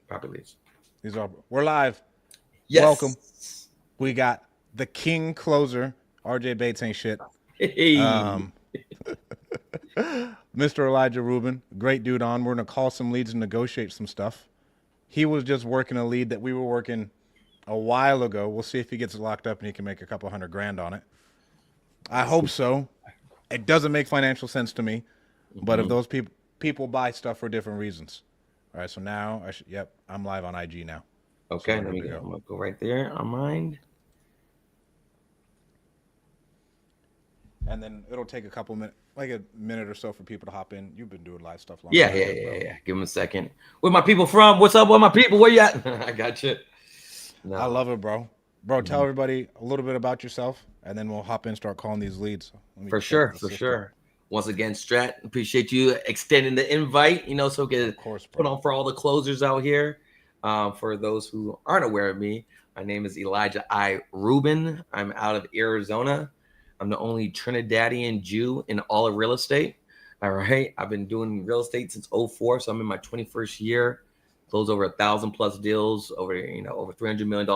property leads. We're live. Welcome. Yes. We got the king closer. RJ Bates ain't shit. Hey. Um, Mr. Elijah Rubin, great dude on. We're gonna call some leads and negotiate some stuff. He was just working a lead that we were working a while ago. We'll see if he gets locked up and he can make a couple $100,000 on it. I hope so. It doesn't make financial sense to me, but if Mhm. those people buy stuff for different reasons. All right, so now yep, I'm live on IG now, so Okay, we're let good me to go. go. I'm gonna go right there on mine. And then it'll take a couple minutes, like a minute or so, for people to hop in. You've been doing live stuff longer Yeah, than I yeah, have, yeah, bro. yeah. Give him a second. Where my people from? What's up? Where my people? Where you at? I got you. I No. love it, bro. Bro, tell Mhm. everybody a little bit about yourself, and then we'll hop in and start calling these leads. Let me For check sure, the for system. sure. Once again, Strat, appreciate you extending the invite, so we Of can course, put bro. on for all the closers out here. For those who aren't aware of me, my name is Elijah I. Rubin. I'm out of Arizona. I'm the only Trinidadian Jew in all of real estate. All right. I've been doing real estate since '04, so I'm in my 21st year. Closed over 1,000+ deals, over $300 million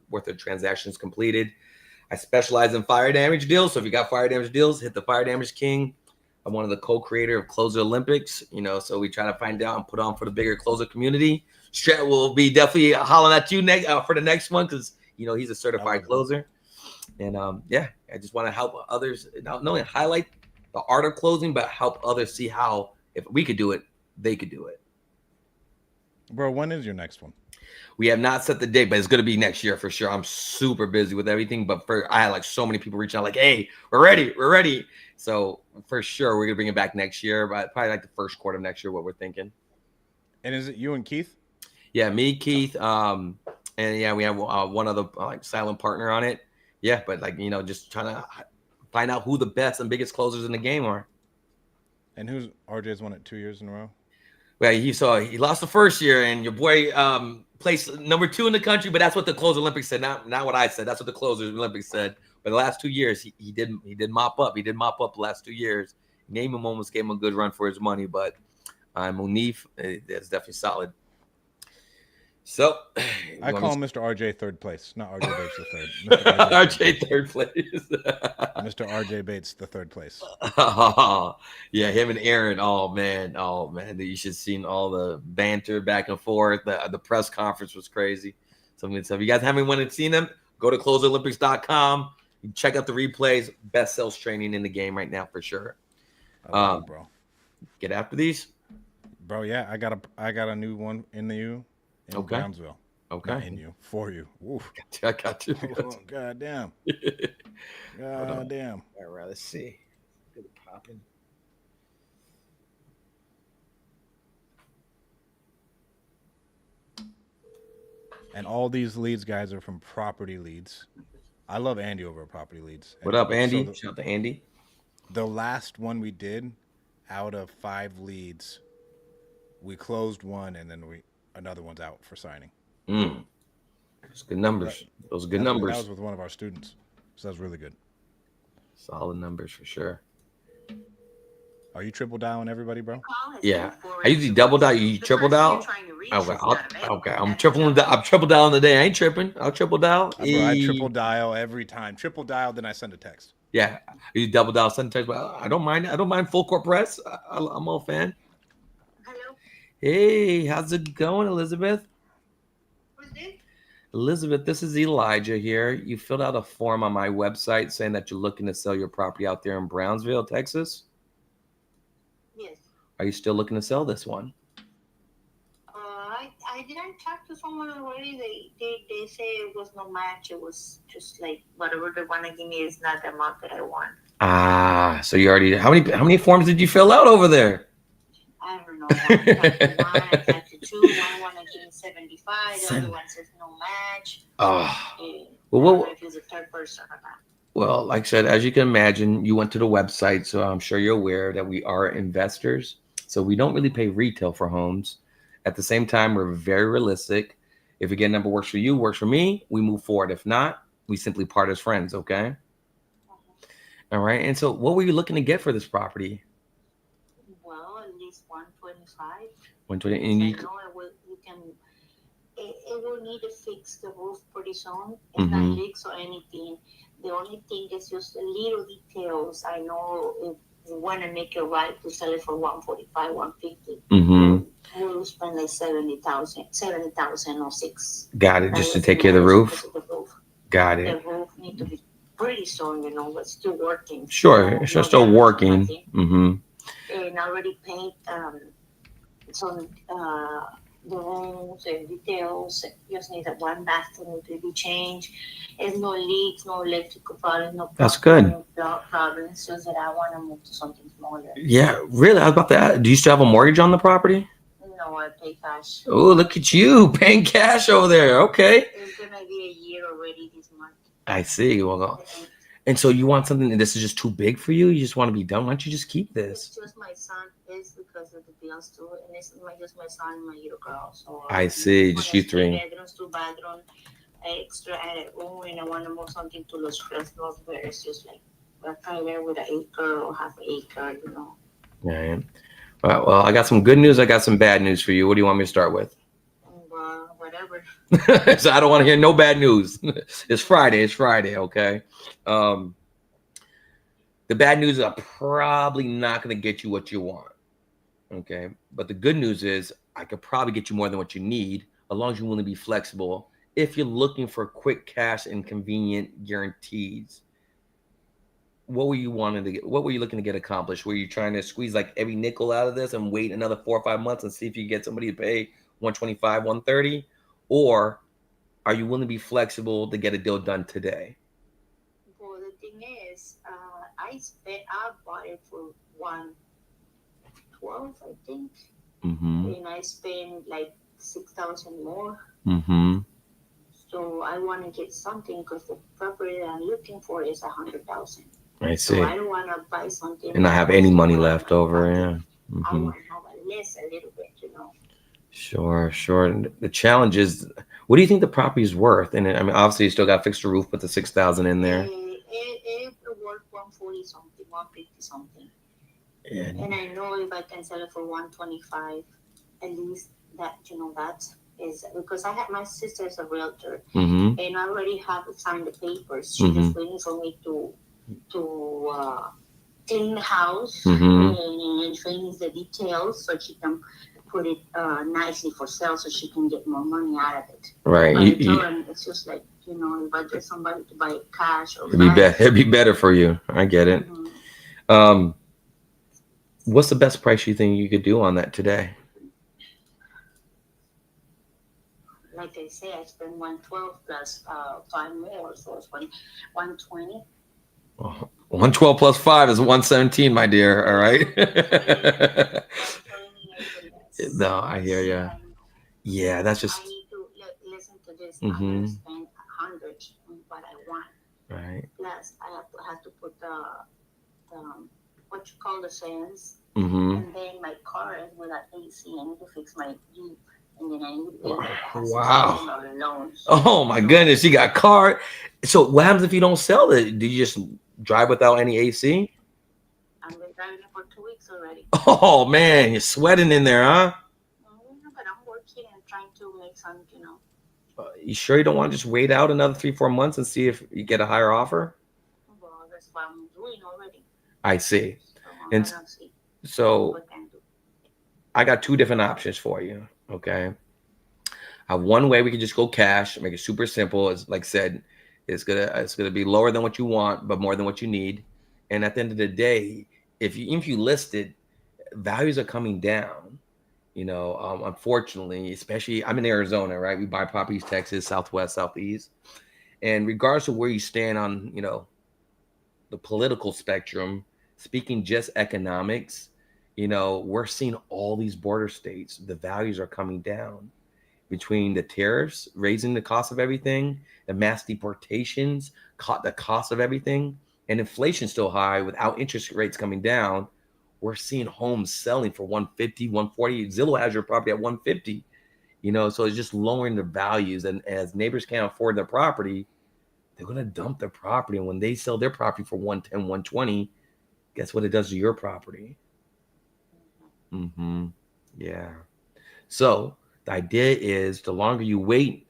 worth of transactions completed. I specialize in fire damage deals. So if you got fire damage deals, hit the Fire Damage King. I'm one of the co-creator of Closer Olympics. So we try to find out and put on for the bigger closer community. Strat will be definitely hollering at you next for the next one because he's a I certified love it. closer. And yeah, I just want to help others not only highlight the art of closing, but help others see how if we could do it, they could do it. Bro, when is your next one? We have not set the date, but it's going to be next year for sure. I'm super busy with everything, but I had like so many people reaching out, like, "Hey, we're ready." So for sure, we're gonna bring it back next year, but probably like the first quarter of next year. What we're thinking. And is it you and Keith? Yeah, me, Keith, and yeah, we have one other like silent partner on it. Yeah, but like just trying to find out who the best and biggest closers in the game are. And who's RJ's won it 2 years in a row? Well, he lost the first year, and your boy placed number 2 in the country. But that's what the Closer Olympics said, not what I said. That's what the Closer Olympics said. But the last 2 years, he did mop up. He did mop up the last 2 years. Neiman almost gave him a good run for his money, but Munif is definitely solid. So, I you want me call Mr. RJ third place, not RJ Bates the third. Mr. RJ third RJ place. third place? Mr. RJ Bates the third place. Yeah, him and Aaron. Oh man, you should have seen all the banter back and forth. The press conference was crazy. So if you guys haven't seen them, go to closeolympics.com. Check out the replays. Best sales training in the game right now for sure. I love it, Um, bro. get after these. Bro, yeah, I got a new one in the U in Okay, Brownsville. Not okay. in you, for you. Oof. I got you. I got Oh, god damn. you. Hold on. God damn. All right, let's see. Get it popping. And all these leads, guys, are from property leads. I love Andy over at property leads. What And up, so Andy? the, Shout out to Andy. the last one we did, out of 5 leads, we closed one, and then we another one's out for signing. Mm, that's good So that numbers. Those are good that numbers. was with one of our students. So that's really good. Solid numbers for sure. Are you triple dialing everybody, bro? Yeah, I usually double dial. You triple dial. Okay, okay. I'm triple dialing today. I ain't tripping. I'll triple dial. Bro, I triple dial every time. Triple dial, then I send a text. Yeah, you double dial sometimes, but I don't mind. I don't mind full court press. I'm all fan. Hey, how's it going, Elizabeth? Elizabeth, this is Elijah here. You filled out a form on my website saying that you're looking to sell your property out there in Brownsville, Texas. Are you still looking to sell this one? I didn't talk to someone already. They say it was no match. It was just like whatever they want to give me is not the amount that I want. Ah, so you already how many forms did you fill out over there? I don't know. I talked to two. One wanted to give me 75. The other one says no match. Oh, well, I don't know if he's a third person or not. Well, like I said, as you can imagine, you went to the website, so I'm sure you're aware that we are investors. So we don't really pay retail for homes. At the same time, we're very realistic. If again number works for you, works for me, we move forward. If not, we simply part as friends. Okay. All right. And so, what were you looking to get for this property? Well, at least 125. 120. And I know we can need to fix the roof pretty soon. It's not Mm-hmm. leaks or anything. The only thing is just the little details. I know if you want to make it right to sell it for 145, 150, Mm-hmm. we'll spend like 70,000 or six. Got it. That Just to was take care of the managed roof. because of the roof. Got The it. roof need to be pretty soon, but still working. Sure. No, It's no still damage, working. nothing. Mm-hmm. And I already paint some the rooms and details. Just need that one bathroom to be changed. There's no leaks, no electrical problems, no That's good. problems. Just that I want to move to something smaller. Yeah, really. I was about to ask, do you still have a mortgage on the property? No, I pay cash. Oh, look at you paying cash over there. Okay. It's gonna be a year already this month. I see. Well, and so you want something, and this is just too big for you? You just want to be done? Why don't you just keep It's this? just my son. It's because of the bills too, and it's just my son and my little girl. So I see. Just you three three. bedrooms, two bedrooms, extra added room, and I want to move something to Los Fresnos where it's just like a trailer with an acre or half an acre. Right. Well, I got some good news. I got some bad news for you. What do you want me to start with? Whatever. So I don't want to hear no bad news. It's Friday. It's Friday. Okay. The bad news is I'm probably not going to get you what you want. Okay. But the good news is I could probably get you more than what you need as long as you're willing to be flexible. If you're looking for quick cash and convenient guarantees, what were you wanting to get? What were you looking to get accomplished? Were you trying to squeeze like every nickel out of this and wait another 4 or 5 months and see if you get somebody to pay 125, 130? Or are you willing to be flexible to get a deal done today? Well, the thing is, I bought it for 112, I think, Mm-hmm. and I spent like 6,000 more. Mm-hmm. So I want to get something because the property that I'm looking for is 100,000. I So see. I don't want to buy something And not have any money left over. Yeah. I Mm-hmm. want to have a little bit. Sure. And the challenge is, what do you think the property is worth? And I mean, obviously, you still got to fix the roof, put the 6,000 in there. It worth 140 something, 150 something. And And I know if I can sell it for 125, at least that is because my sister is a realtor, mm-hmm. and I already have signed the papers. She's just waiting for me to clean the house Mm-hmm. and change the details so she can put it nicely for sale so she can get more money out of it. Right. But it's just like, if I get somebody to buy it cash or it'd be better for you. I get it. Mm-hmm. What's the best price you think you could do on that today? Like I say, I spent 112 plus 5 more, so it's 120. 112 plus 5 is 117, my dear. All right. No, I hear you. Yeah, that's just. I need to listen to this. Mm-hmm. I'm gonna spend 100 on what I want. Right. Plus, I have to put the what you call the fans, Mm-hmm. and then my car is without AC. I need to fix my Jeep, and then I need to pay Wow. loans. Oh my goodness, you got car. So what happens if you don't sell it? Do you just drive without any AC? I've been driving it for 2 weeks already. Oh man, you're sweating in there, huh? But I'm working and trying to make some, You sure you don't want to just wait out another 3, 4 months and see if you get a higher offer? Well, that's what I'm doing already. I see. So And so I got 2 different options for you. Okay. One way we could just go cash, make it super simple. It's like I said, it's gonna be lower than what you want, but more than what you need. And at the end of the day, if you list it, values are coming down. Unfortunately, especially I'm in Arizona, right? We buy properties, Texas, Southwest, Southeast, and regardless of where you stand on, the political spectrum, speaking just economics, we're seeing all these border states, the values are coming down between the tariffs, raising the cost of everything, the mass deportations, the cost of everything, and inflation still high without interest rates coming down. We're seeing homes selling for 150, 140. Zillow has your property at 150, so it's just lowering the values. And as neighbors can't afford their property, they're going to dump their property. And when they sell their property for 110, 120, guess what it does to your property? Mm-hmm. Yeah. So the idea is the longer you wait,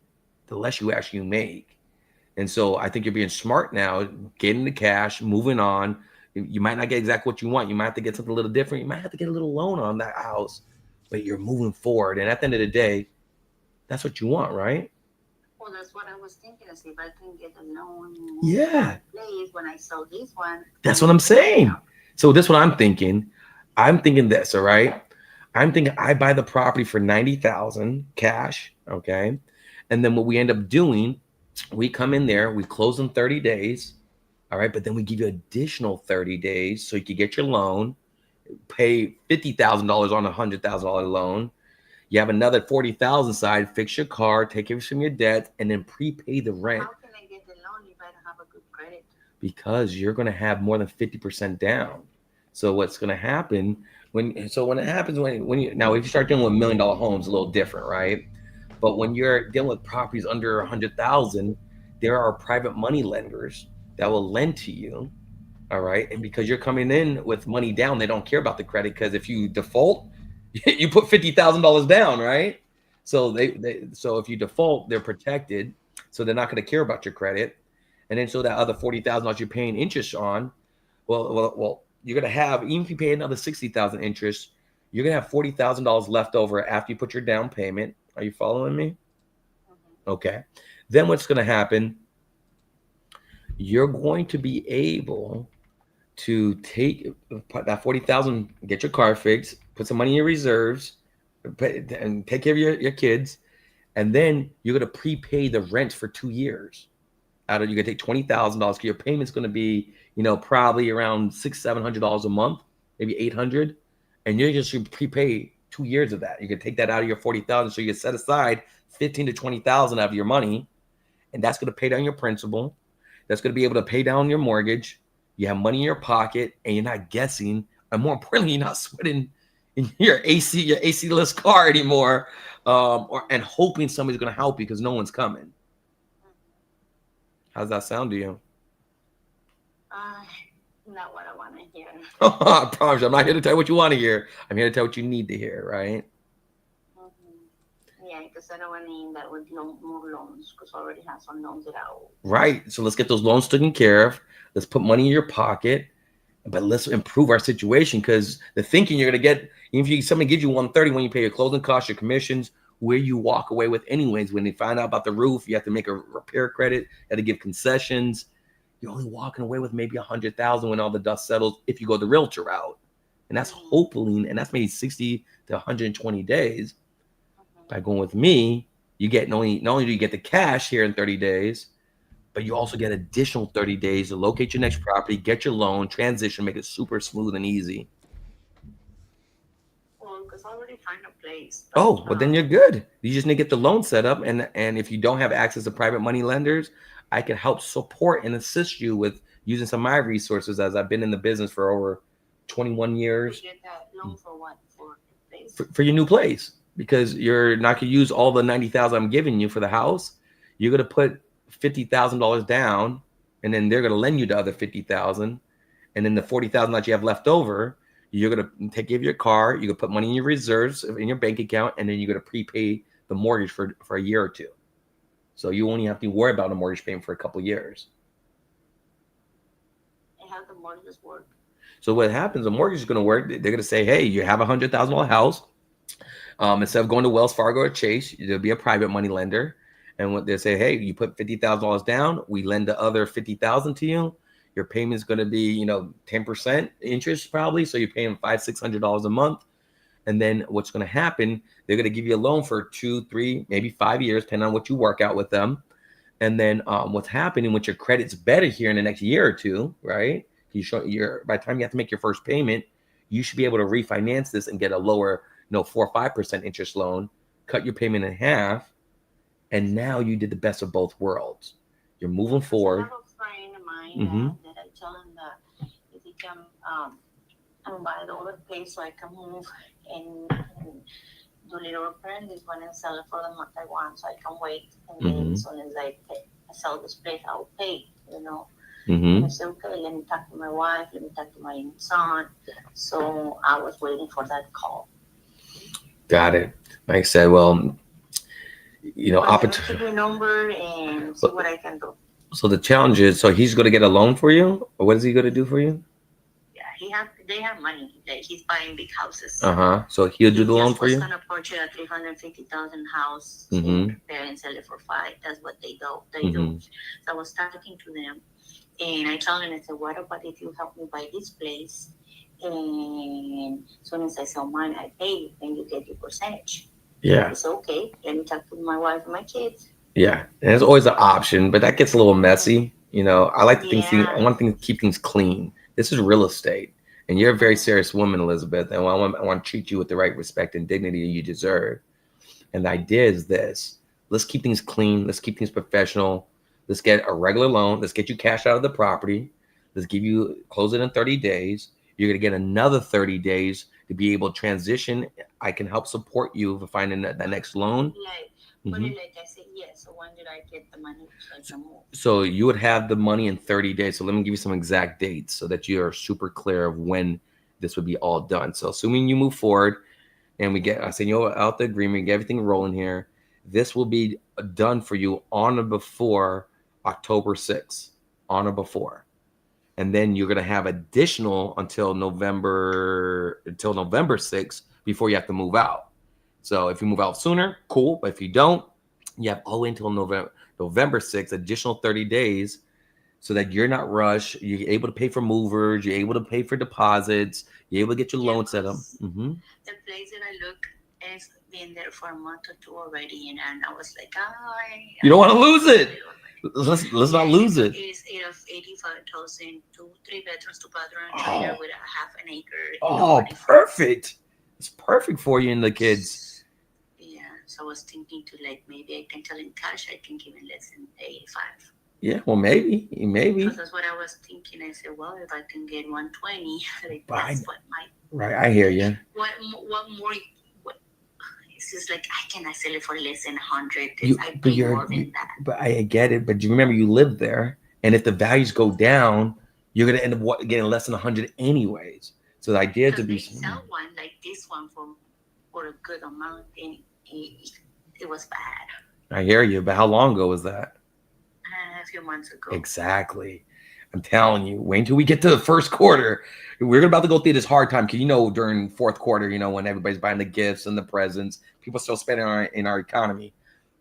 the less you actually make. And so I think you're being smart now, getting the cash, moving on. You might not get exactly what you want. You might have to get something a little different. You might have to get a little loan on that house, but you're moving forward. And at the end of the day, that's what you want, right? Well, that's what I was thinking. Is if I can get a loan, Yeah. place when I sell this one. That's what I'm saying. So this is what I'm thinking. I'm thinking this, all right? I'm thinking I buy the property for 90,000 cash, okay? And then what we end up doing, we come in there, we close in 30 days, all right? But then we give you additional 30 days so you can get your loan, pay $50,000 on a $100,000 loan. You have another 40,000 side, fix your car, take care of some of your debt, and then prepay the rent. How can I get the loan if I don't have a good credit? Because you're going to have more than 50% down. So what's going to happen when it happens when you, now if you start dealing with $1 million homes, a little different, right? But when you're dealing with properties under 100,000, there are private money lenders that will lend to you. All right. And because you're coming in with money down, they don't care about the credit, because if you default, you put $50,000 down, right? So so if you default, they're protected. So they're not going to care about your credit. And then so that other $40,000 you're paying interest on, well, you're going to have, even if you pay another 60,000 interest, you're going to have $40,000 left over after you put your down payment. Are you following me? Mm-hmm. Okay. Then what's going to happen? You're going to be able to take that 40,000, get your car fixed, put some money in your reserves, and take care of your kids. And then you're going to prepay the rent for 2 years. You're going to take $20,000. Your payment's going to be, probably around $600-700 a month, maybe $800. And you're just going to prepay 2 years of that. You can take that out of your 40,000. So you can set aside 15 to 20,000 out of your money. And that's going to pay down your principal. That's going to be able to pay down your mortgage. You have money in your pocket, and you're not guessing. And more importantly, you're not sweating in your AC-less car anymore, and hoping somebody's going to help you because no one's coming. How's that sound to you? Not what I want to hear. I promise you, I'm not here to tell you what you want to hear. I'm here to tell you what you need to hear, right? Mm-hmm. Yeah, because I don't want to end that with more loans, because I already have some loans that I owe. Right. So let's get those loans taken care of. Let's put money in your pocket, but let's improve our situation, because the thinking you're going to get, even if somebody gives you 130 when you pay your closing costs, your commissions, where you walk away with anyways, when they find out about the roof, you have to make a repair credit, you have to give concessions. You're only walking away with maybe 100,000 when all the dust settles, if you go the realtor route. And that's hoping, and that's maybe 60 to 120 days. By going with me, you get not only do you get the cash here in 30 days, but you also get additional 30 days to locate your next property, get your loan, transition, make it super smooth and easy. Well, because I already found a place. Oh, well, then you're good. You just need to get the loan set up. And if you don't have access to private money lenders, I can help support and assist you with using some of my resources, as I've been in the business for over 21 years. You get that loan for what? For the place? For your new place, because you're not going to use all the 90,000 I'm giving you for the house. You're going to put $50,000 down, and then they're going to lend you the other 50,000, and then the 40,000 that you have left over, you're going to take care of your car. You can put money in your reserves in your bank account, and then you're going to prepay the mortgage for a year or two. So you only have to worry about a mortgage payment for a couple of years. And how the mortgages work? So what happens? The mortgage is going to work. They're going to say, hey, you have a $100,000 house. Instead of going to Wells Fargo or Chase, there'll be a private money lender. And what they say, hey, you put $50,000 down, we lend the other $50,000 to you. Your payment is going to be, 10% interest probably. So you're paying $500-600 a month. And then what's going to happen, they're going to give you a loan for 2, 3, maybe 5 years, depending on what you work out with them. And then what's happening when your credit's better here in the next year or two, right? By the time you have to make your first payment, you should be able to refinance this and get a lower, 4 or 5% interest loan, cut your payment in half. And now you did the best of both worlds. You're moving forward. I have a friend of mine that I tell him that if he can buy the other place so I can move and do little apprentice one and sell it for the month I want, so I can wait. And then as soon as I sell this place, I'll pay, I said, okay, let me talk to my wife, let me talk to my son. So I was waiting for that call. Got it. Like I said, well, Well, let me keep opportunity. your number and see what I can do. So the challenge is, so he's going to get a loan for you, or what is he going to do for you? Yeah, they have money. Like he's buying big houses. So he'll do He the loan just for was you. gonna purchase a 350,000 house Mm-hmm. and prepare and sell it for 5. That's what they do. Mm-hmm. So I was talking to them, and I told them, I said, "What about if you help me buy this place? And as soon as I sell mine, I pay you, and you get your percentage." Yeah. It's okay. Let me talk to my wife and my kids. Yeah. And there's always an option, but that gets a little messy. I like to I Yeah. want things keep things clean. This is real estate. And you're a very serious woman, Elizabeth. And I want to treat you with the right respect and dignity you deserve. And the idea is this: let's keep things clean. Let's keep things professional. Let's get a regular loan. Let's get you cash out of the property. Let's close it in 30 days. You're going to get another 30 days to be able to transition. I can help support you for finding that next loan. Like I said, yes. So when did I get the money so I can move? So you would have the money in 30 days. So let me give you some exact dates so that you are super clear of when this would be all done. So assuming you move forward and I send you out the agreement, get everything rolling here, this will be done for you on or before October 6th, on or before. And then you're going to have additional until November 6th before you have to move out. So if you move out sooner, cool. But if you don't, you have all the way until November 6th, additional 30 days, so that you're not rushed. You're able to pay for movers. You're able to pay for deposits. You're able to get your loan set up. Mm-hmm. The place that I look has been there for a month or 2 already, and I was like, you don't want to lose it. Let's not lose it. It's 85,000, 3 bedrooms, 2 bathrooms, trailer with a half an acre. Oh, perfect. It's perfect for you and the kids. Yeah, so I was thinking to maybe I can tell in cash, I can give him less than 85. Yeah, well, maybe. Because that's what I was thinking. I said, well, if I can get 120, that's what my... Right, I hear you. What more... It's just like, I cannot sell it for less than 100. I pay more than that. But I get it. But you remember you live there. And if the values go down, you're going to end up getting less than 100 anyways. So the idea is to be... sell one like this one for a good amount, and it was bad. I hear you. But how long ago was that? A few months ago. Exactly. I'm telling you, wait until we get to the first quarter. We're about to go through this hard time because during fourth quarter, when everybody's buying the gifts and the presents, people still spending in our economy.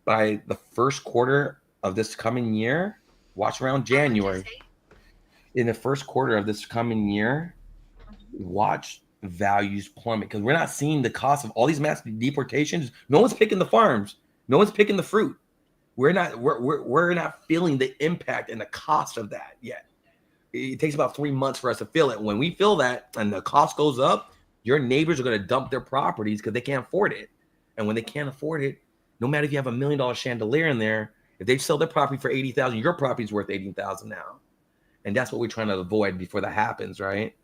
By the first quarter of this coming year, watch around January. In the first quarter of this coming year, watch values plummet because we're not seeing the cost of all these mass deportations. No one's picking the farms. No one's picking the fruit. We're not feeling the impact and the cost of that yet. It takes about 3 months for us to feel it. When we feel that and the cost goes up, your neighbors are going to dump their properties because they can't afford it. And when they can't afford it, no matter if you have $1 million chandelier in there, if they sell their property for $80,000, your property's worth $18,000 now. And that's what we're trying to avoid before that happens, right?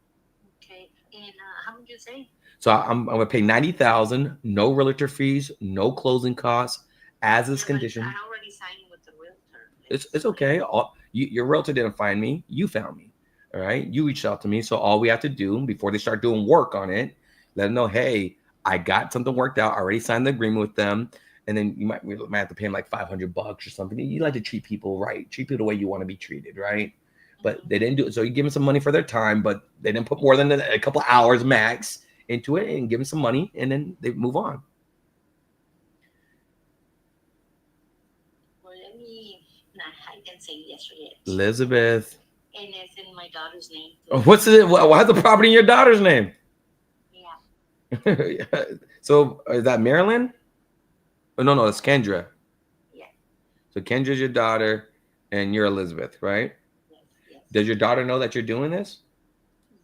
Okay. And how much you say? So I'm going to pay $90,000, no realtor fees, no closing costs, as is condition. I already signed with the realtor. It's okay. Your realtor didn't find me. You found me. All right. You reached out to me. So all we have to do before they start doing work on it, let them know, hey, I got something worked out. I already signed the agreement with them. And then we might have to pay them like $500 or something. You like to treat people right. Treat people the way you want to be treated, right? But they didn't do it. So you give them some money for their time, but they didn't put more than a couple hours max into it, and give them some money, and then they move on. Well, I can say yes or yes. Elizabeth. And it's in my daughter's name. What's it? Why's the property in your daughter's name? Yeah. So is that Marilyn? Oh, no, it's Kendra. Yeah. So Kendra's your daughter, and you're Elizabeth, right? Yes. Does your daughter know that you're doing this?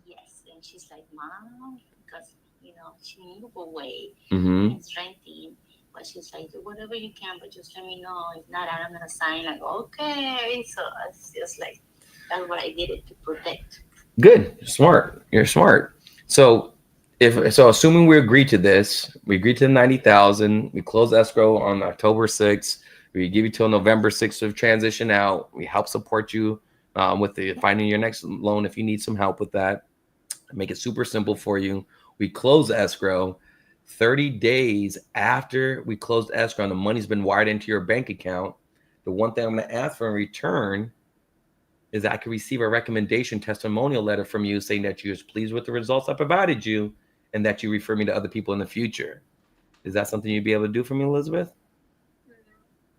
Yes, and she's like, Mom, because she moved away. Mm-hmm. It's renting, but she's like, do whatever you can, but just let me know. If not, I'm gonna sign. Like, okay. So it's just like that's what I did it to protect. Good, smart. You're smart. So assuming we agree to this, we agree to the 90,000. We close escrow on October 6th. We give you till November 6th to transition out. We help support you with finding your next loan if you need some help with that. Make it super simple for you. We close escrow. 30 days after we closed escrow and the money's been wired into your bank account, the one thing I'm going to ask for in return is that I can receive a recommendation testimonial letter from you saying that you're pleased with the results I provided you and that you refer me to other people in the future. Is that something you'd be able to do for me, Elizabeth?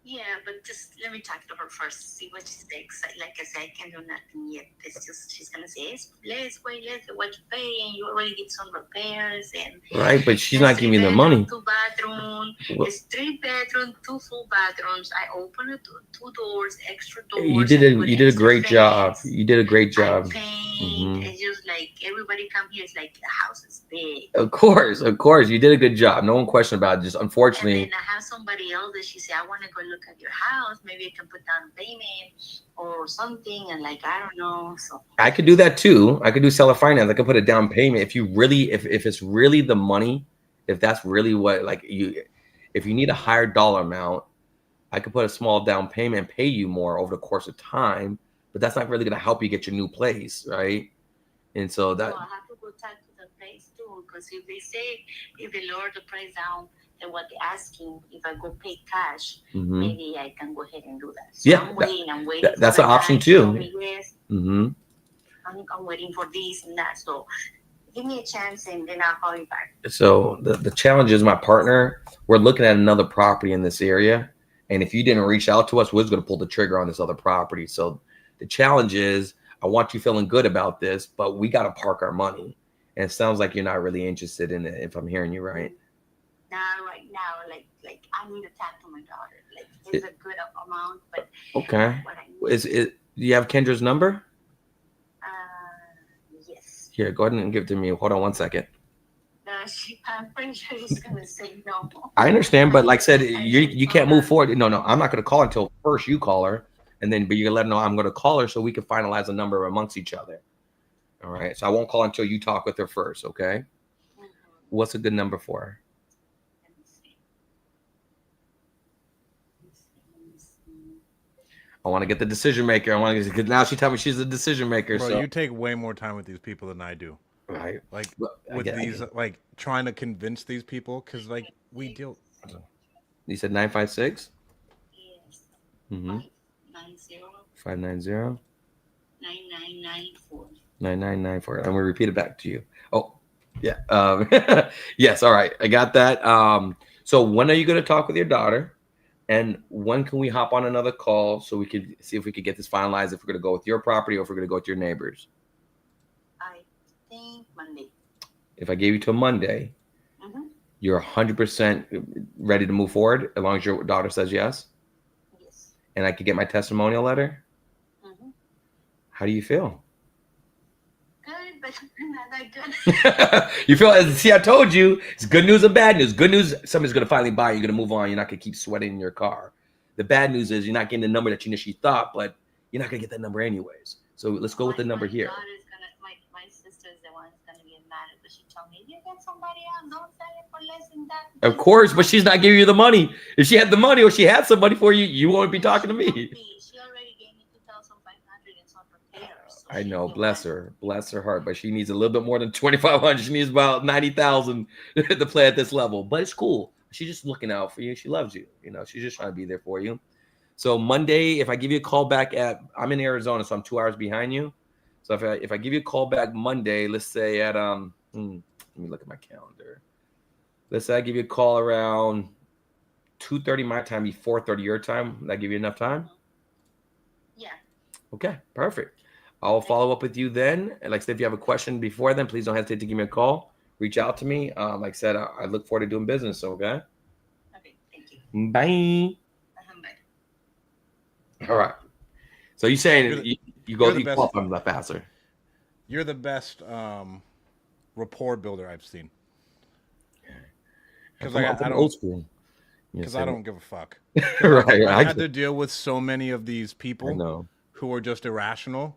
Yeah, but just let me talk to her first, see what she thinks. Like I said, I can't do nothing yet. It's just she's gonna say, let's wait, let's what you pay, and you already did some repairs and Right, but she's not giving me the money. 2 bedroom, it's 3 bedroom, 2 full bathrooms. I opened it, 2 doors, extra doors. You did a great job. You did a great job. I paint. It's just like everybody come here. It's like the house is big. Of course, you did a good job. No one questioned about it. Just unfortunately. And then I have somebody else that she said, I want to go look at your house. Maybe I can put down payment or something. And like, I don't know. So I could do that too. I could do seller finance. I could put a down payment. If you really, if it's really the money, if that's really what, like if you need a higher dollar amount, I could put a small down payment and pay you more over the course of time, but that's not really going to help you get your new place. Right. And so that. Well, I have to go talk to the place too. Because if they say, if they lower the price down, and what they're asking, if I go pay cash, maybe I can go ahead and do that. So yeah, I'm waiting. That's an option too. Yes. I'm waiting for this and that. So give me a chance and then I'll call you back. So the challenge is my partner, we're looking at another property in this area. And if you didn't reach out to us, we're just going to pull the trigger on this other property. So the challenge is I want you feeling good about this, but we got to park our money. And it sounds like you're not really interested in it, if I'm hearing you right. Now, right now, like I need to talk to my daughter. Like it's a good amount, but okay. Do you have Kendra's number? Yes. Here, go ahead and give it to me. Hold on 1 second. I'm pretty sure he's gonna say no. I understand, but like I said, you can't move forward. No, I'm not gonna call until first you call her, and then but you can let her know I'm gonna call her so we can finalize a number amongst each other. All right. So I won't call until you talk with her first. Okay. What's a good number for her? I want to get the decision maker. I want to because now she tell me she's the decision maker. Bro, so you take way more time with these people than I do. Right. Like with these, like trying to convince these people, because like we deal. You said 956. Yes. 590. 9994. 9994. I'm gonna repeat it back to you. Oh, yeah. Yes. All right. I got that. So when are you gonna talk with your daughter? And when can we hop on another call so we could see if we could get this finalized, if we're going to go with your property or if we're going to go with your neighbors? I think Monday. If I gave you till Monday, you're 100% ready to move forward as long as your daughter says yes? Yes. And I could get my testimonial letter? How do you feel? Good, but not that good. You feel, see, I told you, it's good news and bad news. Good news, somebody's going to finally buy, you're going to move on. You're not going to keep sweating in your car. The bad news is you're not getting the number that you initially thought, but you're not going to get that number anyways. So let's go with the number here. My sister is the one that's going to get mad because she told me, if you get somebody else, don't sell it for less than that. Of course, but she's not giving you the money. If she had the money or she had somebody for you, you won't be talking to me. She already gave me 2,500 and some repairs. I know, bless her heart, but she needs a little bit more than 2,500. She needs about 90,000 to play at this level. But it's cool. She's just looking out for you. She loves you. You know, she's just trying to be there for you. So Monday, if I give you a call back I'm in Arizona, so I'm 2 hours behind you. So if I give you a call back Monday, let's say at let me look at my calendar. Let's say I give you a call around 2:30 my time, 4:30 your time. Will that give you enough time? Yeah. Okay, perfect. I'll follow up with you then. And like I said, if you have a question before then, please don't hesitate to give me a call. Reach out to me. Like I said, I look forward to doing business. Okay. Okay. Thank you. Bye. Bye. All right. So you're saying you go up on the faster. You're the best rapport builder I've seen. Because I don't old school. Because I don't give a fuck. Right. I had to deal with so many of these people who are just irrational.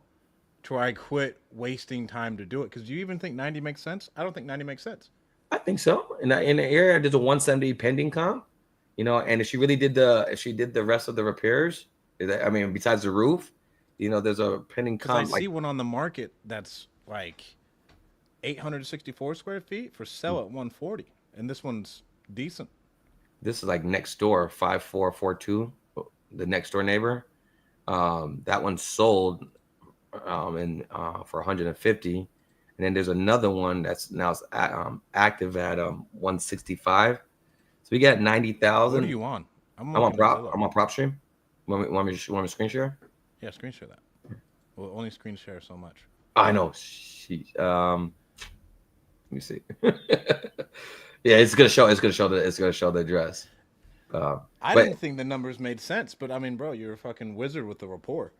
To where I quit wasting time to do it. Because do you even think 90 makes sense? I don't think 90 makes sense. I think so. In the area, there's a 170 pending comp. You know, and if she did the rest of the repairs, besides the roof, you know, there's a pending comp. I see one on the market that's like 864 square feet for sale at 140. And this one's decent. This is like next door, 5442, the next door neighbor. That one sold for 150, and then there's another one that's now active at 165. So we got 90,000. What are you on? I'm on PropStream. Want me to screen share? Yeah, screen share that. We'll only screen share so much. I know. Let me see. Yeah, it's gonna show the address. I didn't think the numbers made sense, but I mean, bro, you're a fucking wizard with the rapport.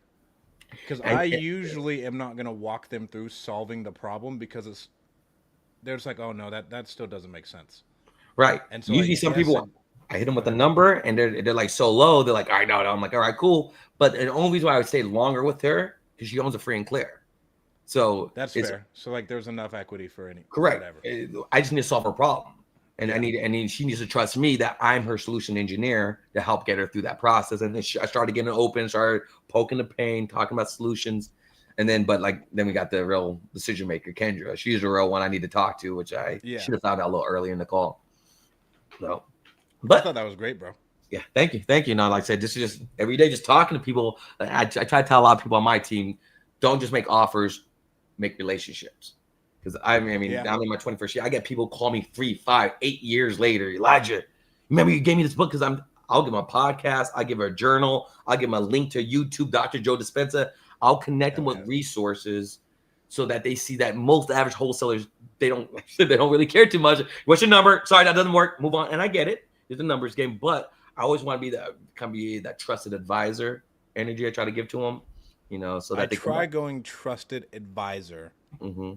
Because I usually am not gonna walk them through solving the problem because there's like, oh no, that still doesn't make sense. Right. And so usually some people, I hit them with a number and they're like so low. They're like, all right, no. I'm like, all right, cool. But the only reason why I would stay longer with her because she owns a free and clear. So that's fair. So like, there's enough equity for any. Correct. Whatever. I just need to solve her problem, and she needs to trust me that I'm her solution engineer to help get her through that process. And then I started getting open, started poking the pain, talking about solutions, and then we got the real decision maker, Kendra. She's the real one I need to talk to, which I should have thought out a little earlier in the call. So, but I thought that was great, bro. Yeah, thank you. Now, like I said, this is just every day, just talking to people. I try to tell a lot of people on my team, don't just make offers, make relationships. Because I'm in my 21st year. I get people call me 3, 5, 8 years later. Elijah, remember you gave me this book? Because I'll give them a podcast, I'll give her a journal, I'll give them a link to YouTube, Dr. Joe Dispenza. I'll connect them with resources so that they see that most average wholesalers, they don't really care too much. What's your number? Sorry, that doesn't work. Move on. And I get it. It's a numbers game, but I always want to be that trusted advisor energy I try to give to them, so that they try going trusted advisor. Mm-hmm.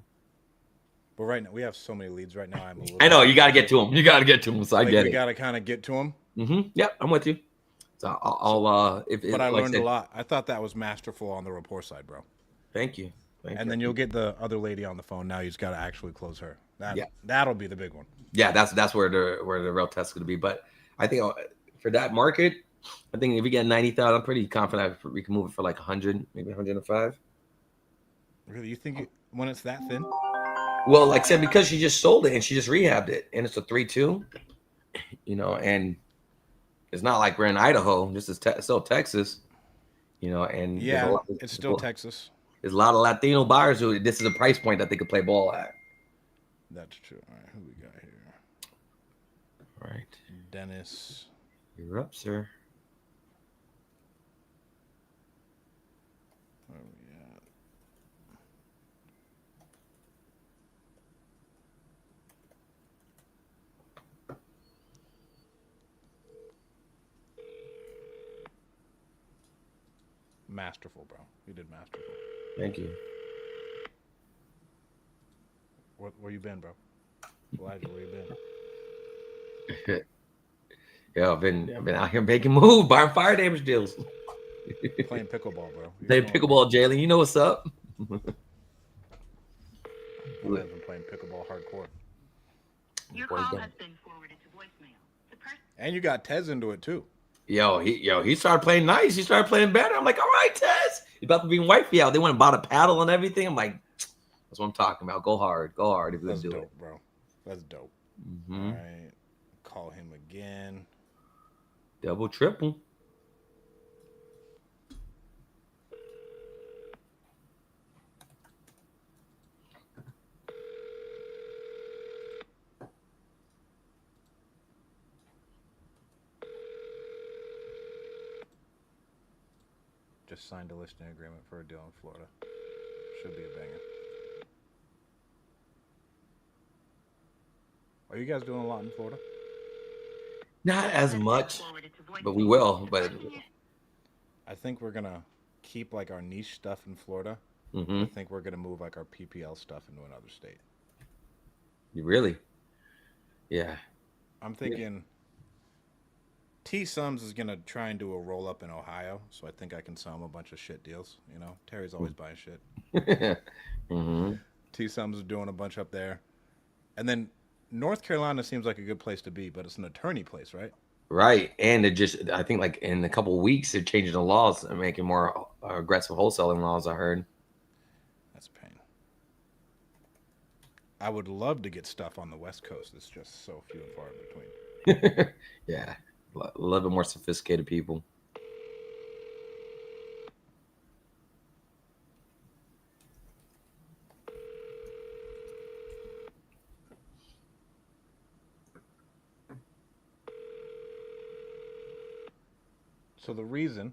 But right now we have so many leads. Right now I know you got to get to them. You got to get to them. So I get it. We got to kind of get to them. Mm-hmm. Yep, I'm with you. So But I learned a lot. I thought that was masterful on the rapport side, bro. Thank you. Then you'll get the other lady on the phone. Now you just got to actually close her. That'll be the big one. Yeah, that's where the real test is going to be. But I think for that market, I think if we get 90,000, I'm pretty confident we can move it for like 100, maybe 105. Really, you think when it's that thin? Well, like I said, because she just sold it and she just rehabbed it, and it's a 3-2, and it's not like we're in Idaho. This is still Texas, and it's still Texas. There's a lot of Latino buyers who this is a price point that they could play ball at. That's true. All right, who we got here? All right, Dennis. You're up, sir. Where are we at? Masterful, bro. You did masterful. Thank you. Where you been, bro? Elijah, where you been? Yeah, I've been out here making moves, buying fire damage deals. Playing pickleball, bro. Playing pickleball, Jalen. You know what's up? I've been playing pickleball hardcore. Your call has been forwarded to voicemail. And you got Tez into it too. He started playing nice. He started playing better. I'm like, all right, Tez. He's about to be wifey out. They went and bought a paddle and everything. I'm like, that's what I'm talking about. Go hard. If you do it, bro. That's dope. Mm-hmm. All right, call him again. Double, triple. Just signed a listing agreement for a deal in Florida. Should be a banger. Are you guys doing a lot in Florida? Not as much, but we will. But I think we're gonna keep like our niche stuff in Florida. Mm-hmm. I think we're gonna move like our PPL stuff into another state. You really? Yeah. I'm thinking T Sums is gonna try and do a roll up in Ohio, so I think I can sell him a bunch of shit deals. Terry's always buying shit. Mm-hmm. T Sums is doing a bunch up there, and then North Carolina seems like a good place to be, but it's an attorney place, right? Right, and I think like in a couple of weeks they're changing the laws and making more aggressive wholesaling laws. I heard. That's a pain. I would love to get stuff on the West Coast. It's just so few and far in between. Yeah, a little bit more sophisticated people. So the reason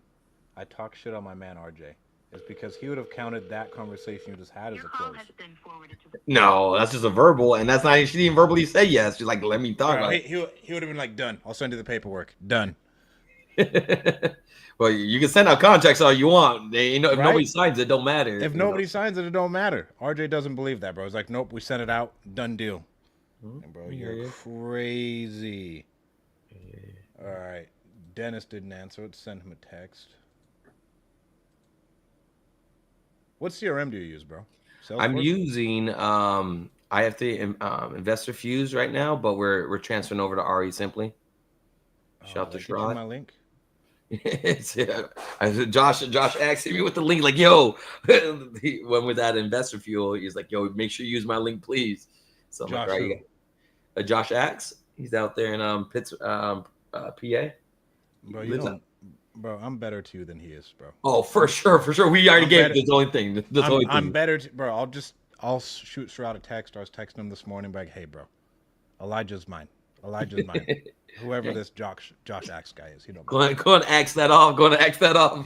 I talk shit on my man RJ is because he would have counted that conversation you just had as Your a call close. has been forwarded to. No, that's just a verbal, and that's not. She didn't even verbally say yes. She's like, "Let me talk." Bro, Like, he would have been like, done. I'll send you the paperwork. Done. well, you can send out contracts all you want. They, if Right? nobody signs it, don't matter. If nobody signs it, it don't matter. RJ doesn't believe that, bro. He's like, nope, we sent it out. Done deal. And bro, you're crazy. All right. Dennis didn't answer. Let's send him a text. What CRM do you use, bro? I'm Salesforce? using I have to Investor Fuse right now, but we're transferring over to RE Simply. Shout to Did I get you Shrod. my link? Josh asked me with the link, like, yo, he went with that Investor Fuel. He's like, yo, make sure you use my link, please. So I'm Josh like, all right, who? you got Josh Axe. He's out there in Pitts, PA. Bro, Lives out- bro, I'm better to you than he is, bro. Oh, for sure. We already I'm gave better- this only thing. I'm better, bro. I'll shoot Stroud a text. I was texting him this morning, like, hey, bro, Elijah's mine. Whoever this Josh Axe guy is, he don't. Go and axe that off.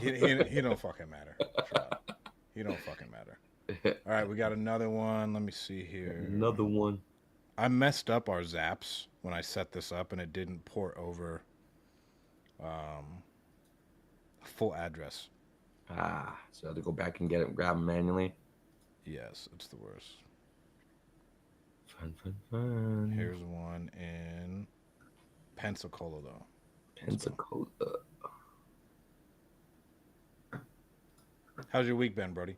He don't fucking matter. Stroud. He don't fucking matter. All right, we got another one. Let me see here. Another one. I messed up our zaps when I set this up, and it didn't port over full address. So I have to go back and grab them manually. Yes, it's the worst. Fun. Here's one in Pensacola, though. Pensacola. How's your week been, Brody?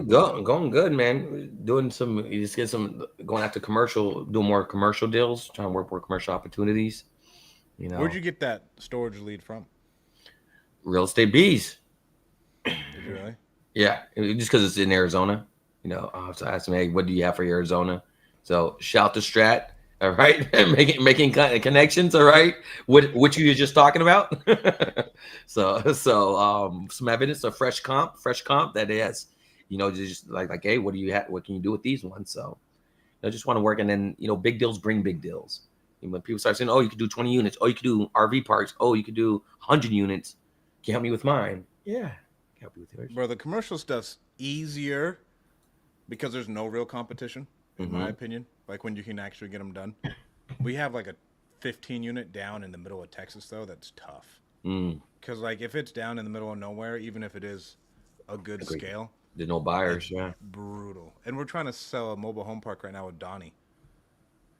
Going good, man. Doing going after commercial, doing more commercial deals, trying to work more commercial opportunities. Where'd you get that storage lead from? Real estate bees. Did you really? Yeah, just because it's in Arizona. So I asked him, hey, what do you have for Arizona? So shout to Strat. All right, making connections. All right, what you were just talking about. so some evidence of fresh comp that is, just like, hey, what do you have? What can you do with these ones? So I just want to work, and then big deals bring big deals. When people start saying, oh, you could do 20 units, oh, you could do RV parks, oh, you could do 100 units. Can you help me with mine? Yeah, can help you with yours. Bro, the commercial stuff's easier because there's no real competition, in my opinion. Like when you can actually get them done. We have like a 15 unit down in the middle of Texas, though. That's tough. Because like if it's down in the middle of nowhere, even if it is a good scale, there's no buyers. Yeah, brutal. And we're trying to sell a mobile home park right now with Donnie.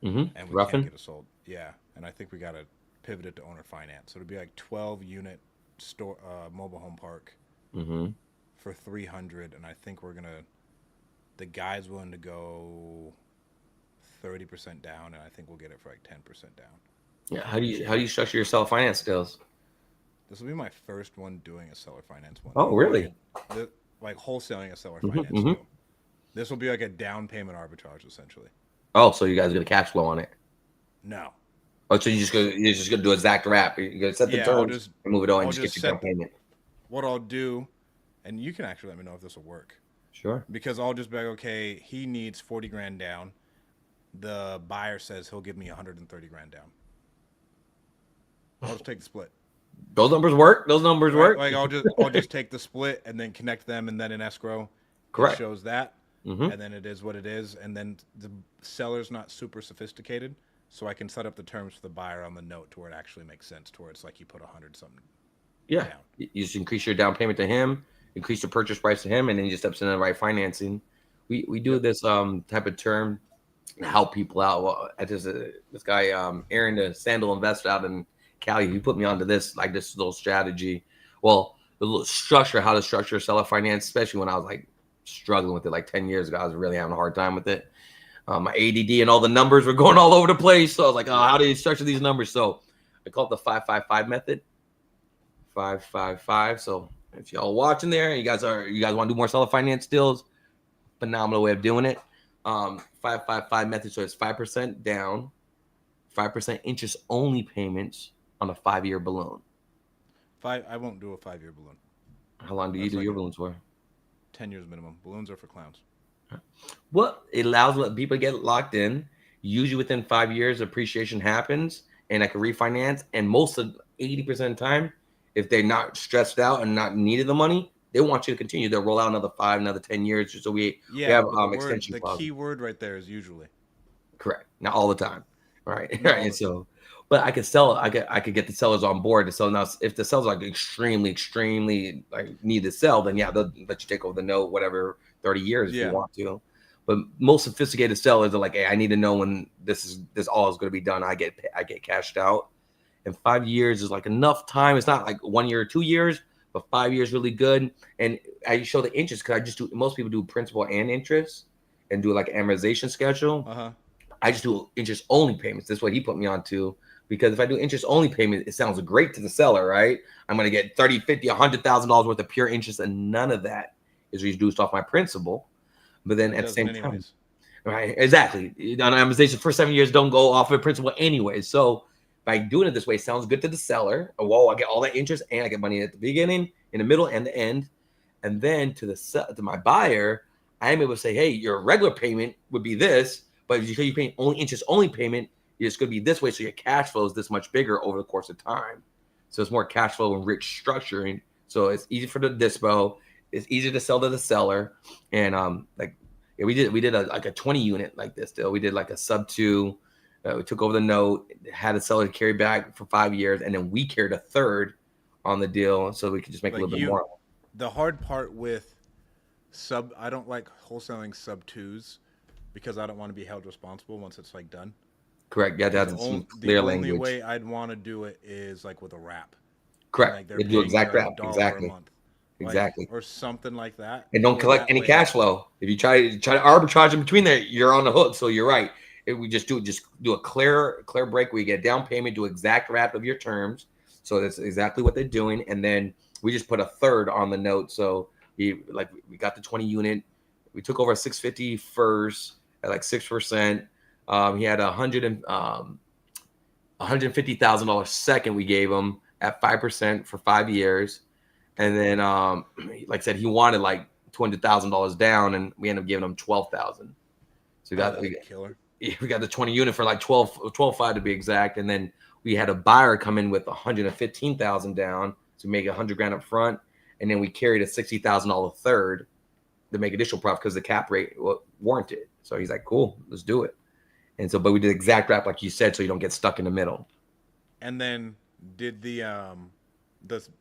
And we can't get it sold. Yeah, and I think we got to pivot it to owner finance. So it'd be like 12 unit store mobile home park for 300, and I think the guy's willing to go 30% down, and I think we'll get it for like 10% down. Yeah, how do you structure your seller finance deals? This will be my first one doing a seller finance one. Oh, really? Like wholesaling a seller finance deal. This will be like a down payment arbitrage, essentially. Oh, so you guys get a cash flow on it? No. Oh, so you're just gonna do a exact wrap. You're gonna set the terms and move it on and just get your down payment. What I'll do, and you can actually let me know if this will work. Sure. Because I'll just be like, okay, he needs 40 grand down. The buyer says he'll give me 130 grand down. I'll just take the split. Those numbers work. Work. Like I'll just take the split and then connect them, and then in escrow, correct, it shows that, and then it is what it is, and then the seller's not super sophisticated, so I can set up the terms for the buyer on the note to where it actually makes sense, to where it's like you put 100 something. Yeah, down. You just increase your down payment to him, increase the purchase price to him, and then you just steps in the right financing. We do this type of term to help people out. Well, this guy Aaron, the Sandal investor out in Cali, he put me onto this little strategy. Well, the little structure, how to structure seller finance, especially when I was like struggling with it like 10 years ago. I was really having a hard time with it. My ADD and all the numbers were going all over the place. So I was like, oh, how do you structure these numbers? So I call it the 5-5-5 method. 5-5-5. So if y'all watching there, you guys want to do more seller finance deals, phenomenal way of doing it. 555 method. So it's 5% down, 5% interest only payments on a 5-year balloon. I won't do a 5-year balloon. How long do you That's do like your a balloons for? 10 years minimum. Balloons are for clowns. Well, it allows people to get locked in. Usually within 5 years, appreciation happens, and I can refinance. And most of 80% of the time, if they're not stressed out and not needed the money, they want you to continue. They'll roll out another 5, another 10 years. So we Yeah, have but extension the clauses. key word right there is usually. Correct. Not all the time. Right. Not Right. all And the so, but I could sell. I could get the sellers on board to sell. Now, if the sellers like extremely like need to sell, then yeah, they'll let you take over the note, whatever, 30 years if you Yeah. want to. But most sophisticated sellers are like, hey, I need to know when this all is going to be done. I get cashed out. And 5 years is like enough time. It's not like 1 year or 2 years, but 5 years really good. And I show the interest because I just do. Most people do principal and interest and do like amortization schedule. Uh-huh. I just do interest only payments. That's what he put me on to. Because if I do interest only payment, it sounds great to the seller, right? I'm going to get 30, 50, $100,000 worth of pure interest, and none of that is reduced off my principal. But then It at the same doesn't time, anyways. right? Exactly. On amortization, first 7 years don't go off of principal anyway. So by doing it this way, it sounds good to the seller. Oh, whoa, I get all that interest and I get money at the beginning, in the middle, and the end. And then to my buyer, I am able to say, hey, your regular payment would be this, but because you're paying only interest only payment, it's going to be this way. So your cash flow is this much bigger over the course of time. So it's more cash flow and rich structuring. So it's easy for the dispo. It's easier to sell to the seller. And yeah, we did like a 20 unit like this deal. We did like a sub 2. We took over the note, had the seller carry back for 5 years, and then we carried a third on the deal so we could just make Like a little bit more. The hard part with I don't like wholesaling sub 2s because I don't want to be held responsible once it's like done. Correct. Yeah, that's some clear language. The only way I'd want to do it is like with a wrap. Correct. Like they're They do paying exact me like wrap. $1 Exactly. a month. Exactly. Or something like that. And don't collect any cash flow. If you try to arbitrage in between there, you're on the hook. So you're right. If we just do a clear break where you get down payment, do exact wrap of your terms. So that's exactly what they're doing. And then we just put a third on the note. So we got the 20 unit. We took over a 650 first at like 6%. He had $150,000 second we gave him at 5% for 5 years. And then, like I said, he wanted like $200,000 down, and we ended up giving him $12,000. So we got the 20 unit for like 12.5 to be exact. And then we had a buyer come in with $115,000 down to make $100,000 up front, and then we carried a $60,000 third to make additional profit because the cap rate warranted. So he's like, "Cool, let's do it." And so, but we did exact wrap like you said, so you don't get stuck in the middle. And then did the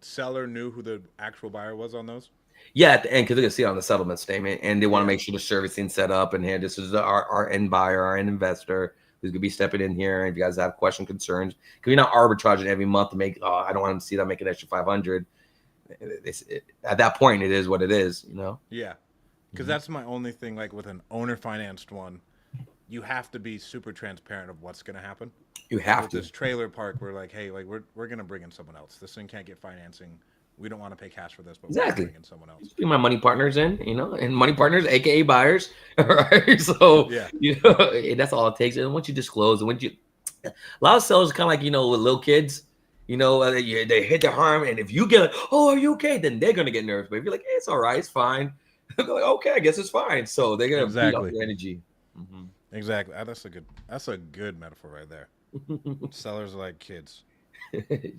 seller knew who the actual buyer was on those? Yeah, at the end, because they're gonna see it on the settlement statement, and they want to make sure the servicing set up. And here, this is our end buyer, our end investor who's gonna be stepping in here. And if you guys have question concerns, because you're not arbitraging every month to make. Oh, I don't want to see that make an extra 500. At that point, it is what it is, you know. Yeah, because that's my only thing. Like with an owner financed one, you have to be super transparent of what's gonna happen. You have with to. This trailer park, we're like, hey, like we're gonna bring in someone else. This thing can't get financing. We don't want to pay cash for this, but exactly. We're bringing someone else. Bring my money partners in, you know, and money partners, aka buyers, right? So yeah, you know, and that's all it takes. And once you disclose, and a lot of sellers kind of like, you know, with little kids, you know, they hit their arm, and if you get like, oh, are you okay? Then they're gonna get nervous. But if you're like, hey, it's all right, it's fine. They're like, okay, I guess it's fine. So they're gonna beat up your energy. Mm-hmm. Exactly. That's a good metaphor right there. Sellers are like kids. They're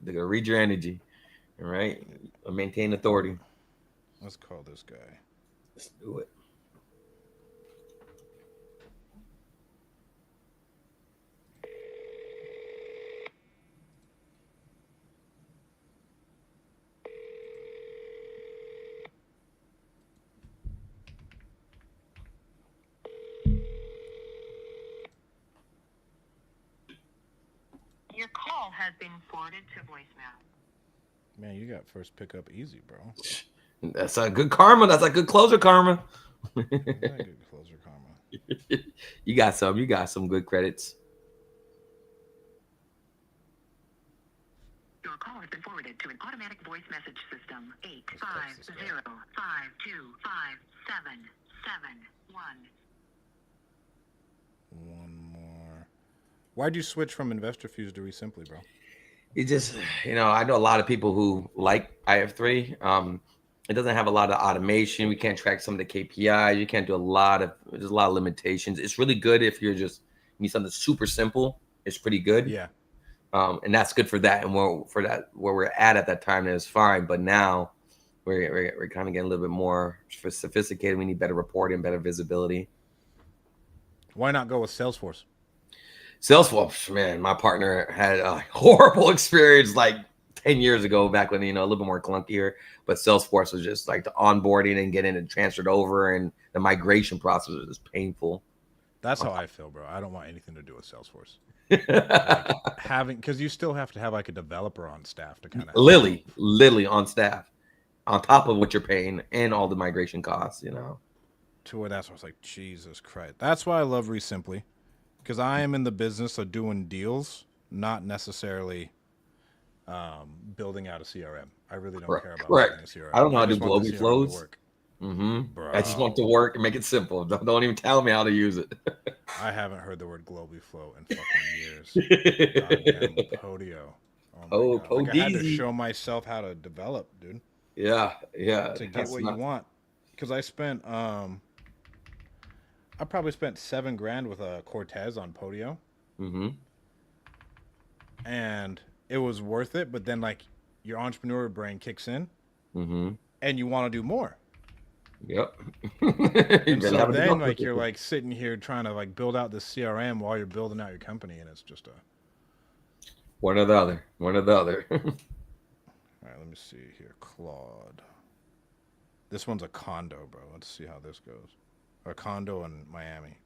gonna read your energy, all right? Maintain authority. Let's call this guy. Let's do it. Your call has been forwarded to voicemail. Man, you got first pickup easy, bro. That's a good karma. That's a good closer karma. Good closer karma. You got some good credits. Your call has been forwarded to an automatic voice message system. 850-525-771. One more. Why'd you switch from InvestorFuse to Resimply, bro? It just, I know a lot of people who like IF3. It doesn't have a lot of automation. We can't track some of the KPIs. You can't do there's a lot of limitations. It's really good if you need something super simple. It's pretty good. Yeah. And that's good for that. And where we're at that time, is fine. But now we're kind of getting a little bit more sophisticated. We need better reporting, better visibility. Why not go with Salesforce? Salesforce, man, my partner had a horrible experience like 10 years ago, back when, a little bit more clunkier. But Salesforce was just like the onboarding and getting it transferred over, and the migration process was just painful. That's how I feel, bro. I don't want anything to do with Salesforce. Like because you still have to have like a developer on staff to kind of literally on staff, on top of what you're paying and all the migration costs, To where that's why I was like, Jesus Christ. That's why I love Resimply, because I am in the business of doing deals, not necessarily building out a CRM. I really don't care about building a CRM. I don't know how to do want the Globee CRM flows. to work. I just want to work and make it simple. Don't even tell me how to use it. I haven't heard the word Globee flow in fucking years. Goddamn Podio. Oh my God. Like, I had to show myself how to develop, dude. Yeah. To get what you want. Because I spent I probably spent $7,000 with a Cortez on Podio. And it was worth it, but then like your entrepreneur brain kicks in, and you want to do more. Yep. And so then like you're like sitting here trying to like build out this CRM while you're building out your company, and it's just one or the other. All right, let me see here. Claude. This one's a condo, bro. Let's see how this goes. A condo in Miami.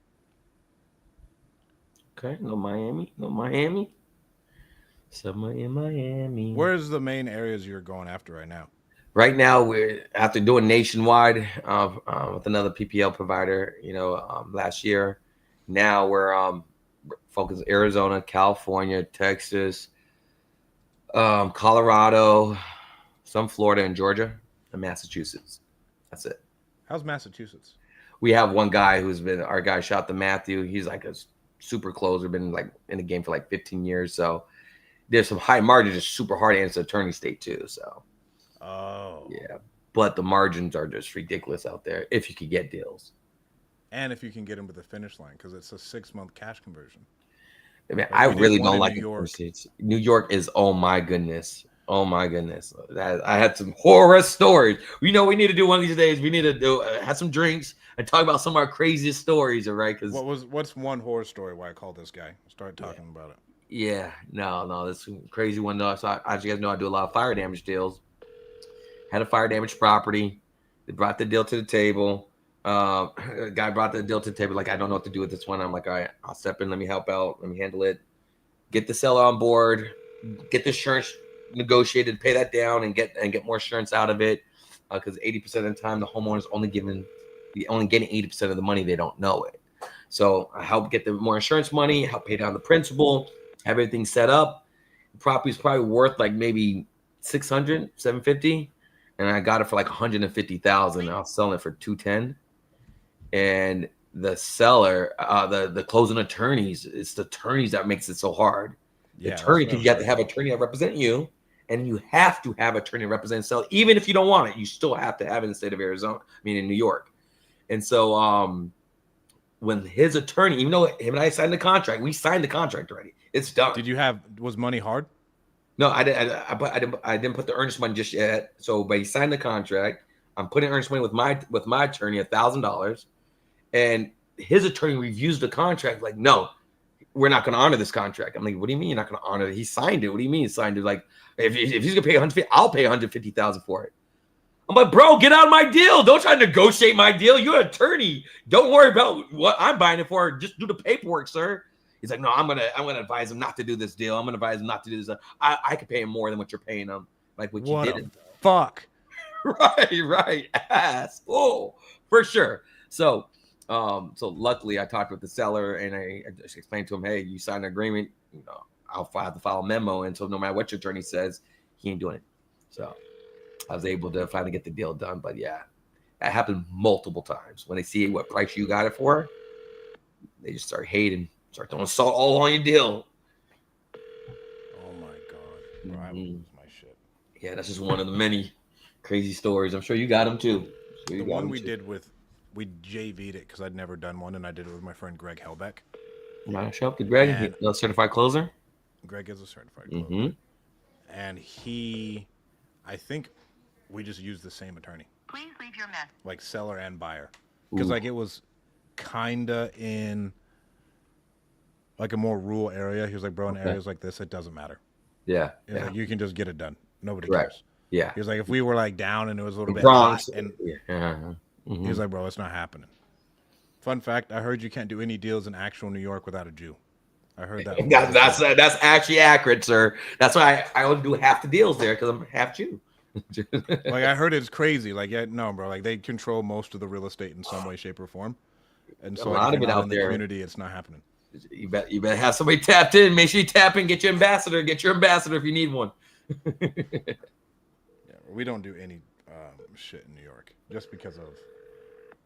Okay, no Miami. Somewhere in Miami. Where's the main areas you're going after right now? Right now, we're after doing nationwide with another PPL provider, last year. Now we're focused Arizona, California, Texas, Colorado, some Florida and Georgia, and Massachusetts. That's it. How's Massachusetts? We have one guy who's been our guy. Shout out to Matthew. He's like a super closer, been like in the game for like 15 years. So there's some high margins, just super hard, and it's an attorney state too. So. Oh. Yeah. But the margins are just ridiculous out there if you could get deals. And if you can get them to the finish line, because it's a 6-month cash conversion. I mean, I really don't like it. New York is, oh my goodness. I had some horror stories. We need to do one of these days. We need to do have some drinks and talk about some of our craziest stories, all right? Because what's one horror story why I called this guy? Start talking about it. Yeah, no, that's a crazy one though. So as you guys know, I do a lot of fire damage deals. Had a fire damage property. They brought the deal to the table. A guy brought the deal to the table. Like, I don't know what to do with this one. I'm like, all right, I'll step in. Let me help out. Let me handle it. Get the seller on board. Get the insurance negotiated. Pay that down and get more insurance out of it. Because 80% of the time, the homeowner's only getting 80% of the money. They don't know it. So I help get the more insurance money. Help pay down the principal. Have everything set up. The property's probably worth like maybe $600, $750. And I got it for like $150,000. I was selling it for $210,000. And the seller, the closing attorneys, it's the attorneys that makes it so hard. The attorney, because you have to have an attorney that represent you, and you have to have an attorney that represent seller. Even if you don't want it, you still have to have it in the state of Arizona. I mean, in New York. And so when his attorney, even though him and I signed the contract, we signed the contract already. It's done. Was money hard? No, I didn't put the earnest money just yet. So, but he signed the contract. I'm putting earnest money with my attorney, $1,000, and his attorney reviews the contract. Like, no, we're not going to honor this contract. I'm like, what do you mean you're not going to honor it? He signed it. What do you mean he signed it? Like, if he's going to pay $150,000, I'll pay $150,000 for it. I'm like, bro, get out of my deal. Don't try to negotiate my deal. You're an attorney. Don't worry about what I'm buying it for. Just do the paperwork, sir. He's like, no, I'm gonna advise him not to do this deal. I'm gonna advise him not to do this. I could pay him more than what you're paying him. Like what you did. Fuck. Right. Ass. Oh, for sure. So luckily I talked with the seller and I just explained to him, hey, you signed an agreement. I'll have to file a memo, and so no matter what your attorney says, he ain't doing it. So I was able to finally get the deal done. But yeah, that happened multiple times. When they see what price you got it for, they just start hating, start throwing salt all on your deal. Oh my god, bro, I would Mhm. lose my shit. Yeah, that's just one of the many crazy stories. I'm sure you got them too. The one we did with, we JV'd it because I'd never done one, and I did it with my friend Greg Helbeck. Show up to Greg, And- certified closer. Greg is a certified closer, Mm-hmm. and I think we just used the same attorney, Please leave your message. like seller and buyer, because Ooh. like it was kinda in like a more rural area. He was like, bro, in Okay. areas like this, it doesn't matter. Yeah, He was yeah, like, you can just get it done. Nobody Correct. cares. yeah. He was like, if we were like down and it was a little bit Bronx. hot, and Yeah. Uh-huh. Mhm. he was like, bro, it's not happening. Fun fact, I heard you can't do any deals in actual New York without a Jew. I heard that. from That's actually accurate, sir. That's why I only do half the deals there because I'm half Jew. like I heard it's crazy. Like, yeah, no, bro. Like they control most of the real estate in some way, shape, or form. And so A like, lot if of you're it not out in the there. community, it's not happening. You better have somebody tapped in. Make sure you tap in. Get your ambassador. Get your ambassador if you need one. Yeah, we don't do any shit in New York just because of.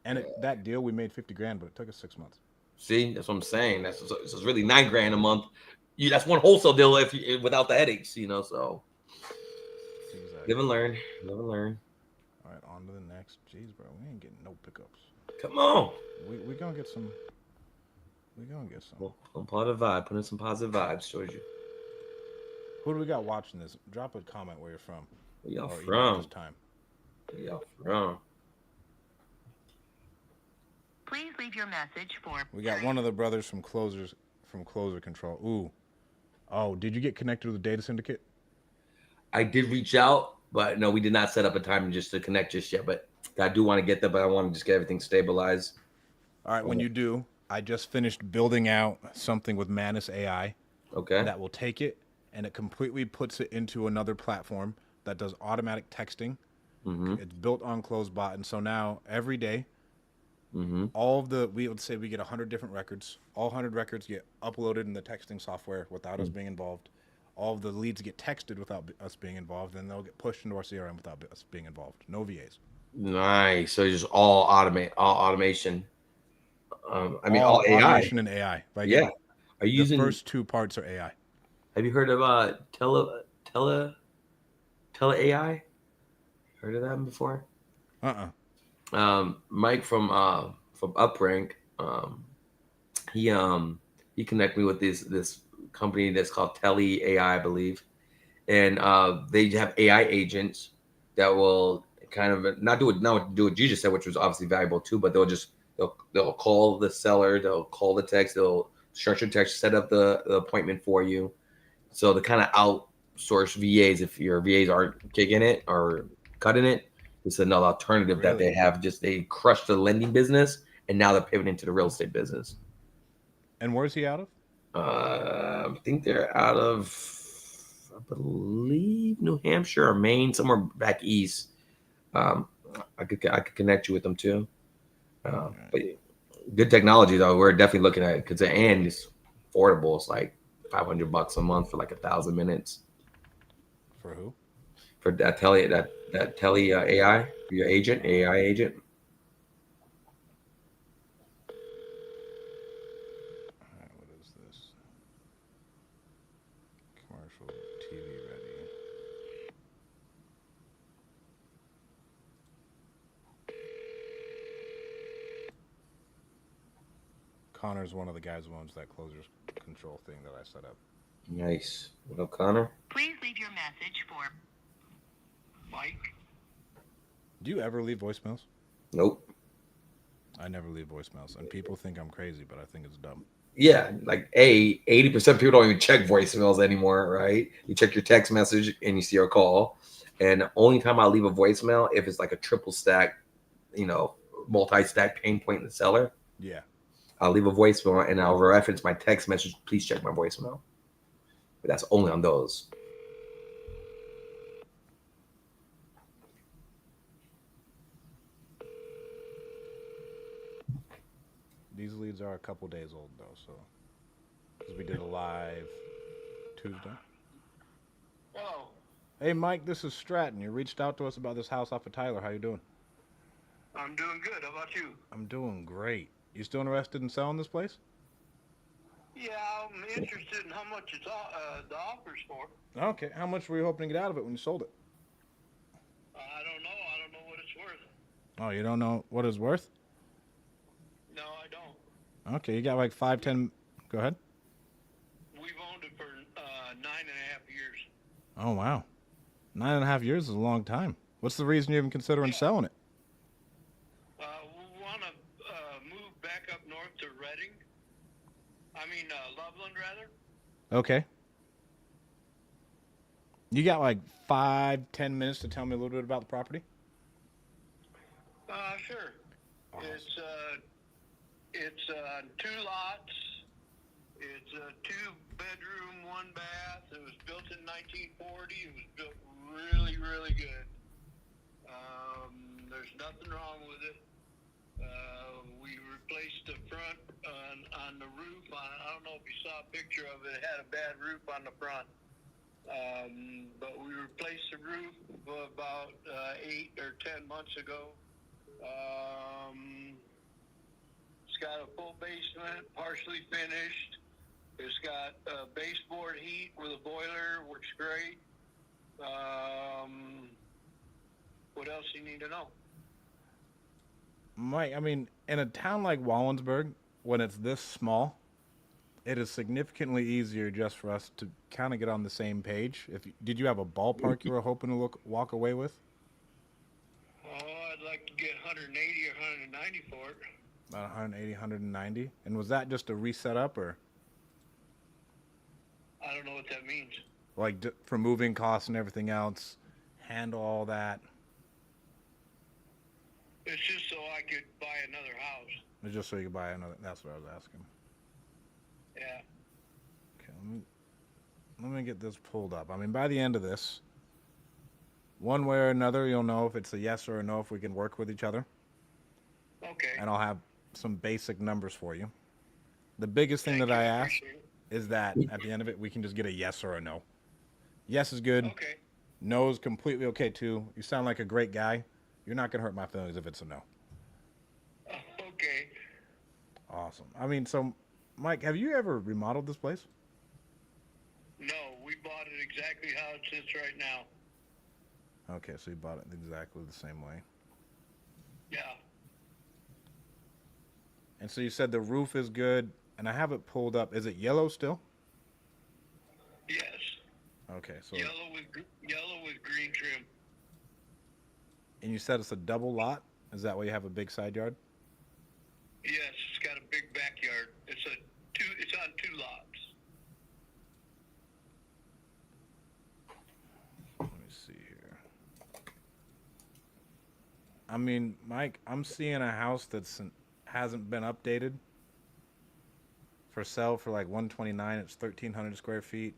And that deal we made $50,000, but it took us 6 months. See, that's what I'm saying. That's it's really $9,000 a month. That's one wholesale deal if you, without the headaches, you know. So Exactly. live and learn. Live and learn. All right, on to the next. Jeez, bro, we ain't getting no pickups. Come on. We gonna get some. We gonna get some. Well, on positive vibe. Put in some positive vibes towards you. Who do we got watching this? Drop a comment where you're from. Where y'all Or from? This time. Where y'all from? Please leave your message for. We got one of the brothers from Closer Control. Ooh. Oh, did you get connected to the data syndicate? I did reach out, but no, we did not set up a time just to connect just yet. But I do want to get that, but I want to just get everything stabilized. All right, when you do, I just finished building out something with Manus AI Okay. that will take it and it completely puts it into another platform that does automatic texting. Mm-hmm. It's built on CloseBot, and so now every day, Mm-hmm. we would say we get 100 different records. All 100 records get uploaded in the texting software without us being involved. All of the leads get texted without us being involved, and they'll get pushed into our CRM without us being involved. No VAs. Nice. So just all automation. I mean, all AI. automation and AI. Like Yeah. Are you the using? first two parts are AI. Have you heard of tele AI? Heard of that before? Mike from Uprank, he connected me with this company that's called Tele AI, I believe, and they have AI agents that will kind of not do what you just said, which was obviously valuable too, but they'll call the seller, they'll call the text, they'll structure text, set up the appointment for you. So the kind of outsource VAs, if your VAs aren't kicking it or cutting it, it's another alternative that they have. Just they crushed the lending business and now they're pivoting to the real estate business. And where's he out of? I think they're out of, I believe, New Hampshire or Maine, somewhere back east. I could connect you with them too. But good technology though. We're definitely looking at it because and it's affordable. It's like $500 a month for like 1,000 minutes. For who? For that tele AI, for your agent, AI agent. All right, what is this? Commercial TV ready. Connor's one of the guys who owns that Closer Control thing that I set up. Nice. What up, Connor? Please leave your message for. Mike. Do you ever leave voicemails? Nope. I never leave voicemails, and people think I'm crazy, but I think it's dumb. Yeah, like 80% of people don't even check voicemails anymore, right? You check your text message and you see your call. And the only time I leave a voicemail if it's like a triple stack, multi-stack pain point in the seller. Yeah. I'll leave a voicemail and I'll reference my text message. Please check my voicemail. But that's only on those. These leads are a couple days old though, so because we did a live Tuesday. Hello. Hey Mike, this is Stratton. You reached out to us about this house off of Tyler. How you doing? I'm doing good. How about you? I'm doing great. You still interested in selling this place? Yeah, I'm interested in how much the offer's for. Okay. How much were you hoping to get out of it when you sold it? I don't know. I don't know what it's worth. Oh, you don't know what it's worth? No, I don't. Okay, you got like 5, 10. Go ahead. We've owned it for 9.5 years. Oh, wow. 9.5 years is a long time. What's the reason you're even considering Yeah. selling it? We want to move back up north to Reading. Loveland, rather. Okay. You got like 5, 10 minutes to tell me a little bit about the property? Sure. Awesome. It's 2 lots. It's a 2-bedroom, 1 bath. It was built in 1940. It was built really, really good. There's nothing wrong with it. We replaced the front on the roof. I don't know if you saw a picture of it. It had a bad roof on the front. But we replaced the roof about 8 or 10 months ago. It's got a full basement, partially finished. It's got baseboard heat with a boiler, works great. What else do you need to know? Mike, I mean, in a town like Wallensburg, when it's this small, it is significantly easier just for us to kind of get on the same page. Did you have a ballpark you were hoping to walk away with? Oh, I'd like to get 180 or 190 for it. About 180, 190. And was that just a reset up or I don't know what that means. like for moving costs and everything else, handle all that? It's just so I could buy another house. It's just so you could buy another. That's what I was asking. Yeah. Okay, let me get this pulled up. I mean, by the end of this, one way or another, you'll know if it's a yes or a no if we can work with each other. Okay. And I'll have some basic numbers for you. The biggest thing Thank that you, I ask appreciate it. is that at the end of it, we can just get a yes or a no. Yes is good. Okay. No is completely okay too. You sound like a great guy. You're not gonna hurt my feelings if it's a no. Okay. Awesome. I mean, so Mike, have you ever remodeled this place? No, we bought it exactly how it sits right now. Okay, so you bought it exactly the same way. Yeah. And so you said the roof is good, and I have it pulled up. Is it yellow still? Yes. Okay, so Yellow with green trim. and you said it's a double lot. Is that why you have a big side yard? Yes, it's got a big backyard. It's on 2 lots. Let me see here. I mean, Mike, I'm seeing a house hasn't been updated for sale for like 129. It's 1,300 square feet.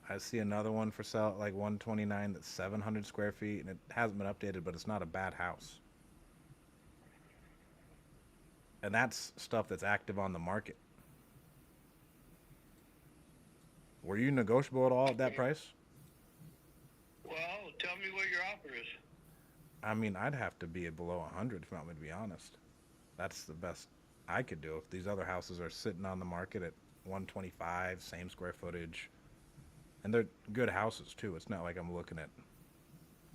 I see another one for sale at like 129 that's 700 square feet, and it hasn't been updated, but it's not a bad house. And that's stuff that's active on the market. Were you negotiable at all at that price? Well, tell me what your offer is. I mean, I'd have to be below 100 if you want me to be honest. That's the best I could do. If these other houses are sitting on the market at 125, same square footage, and they're good houses too. It's not like I'm looking at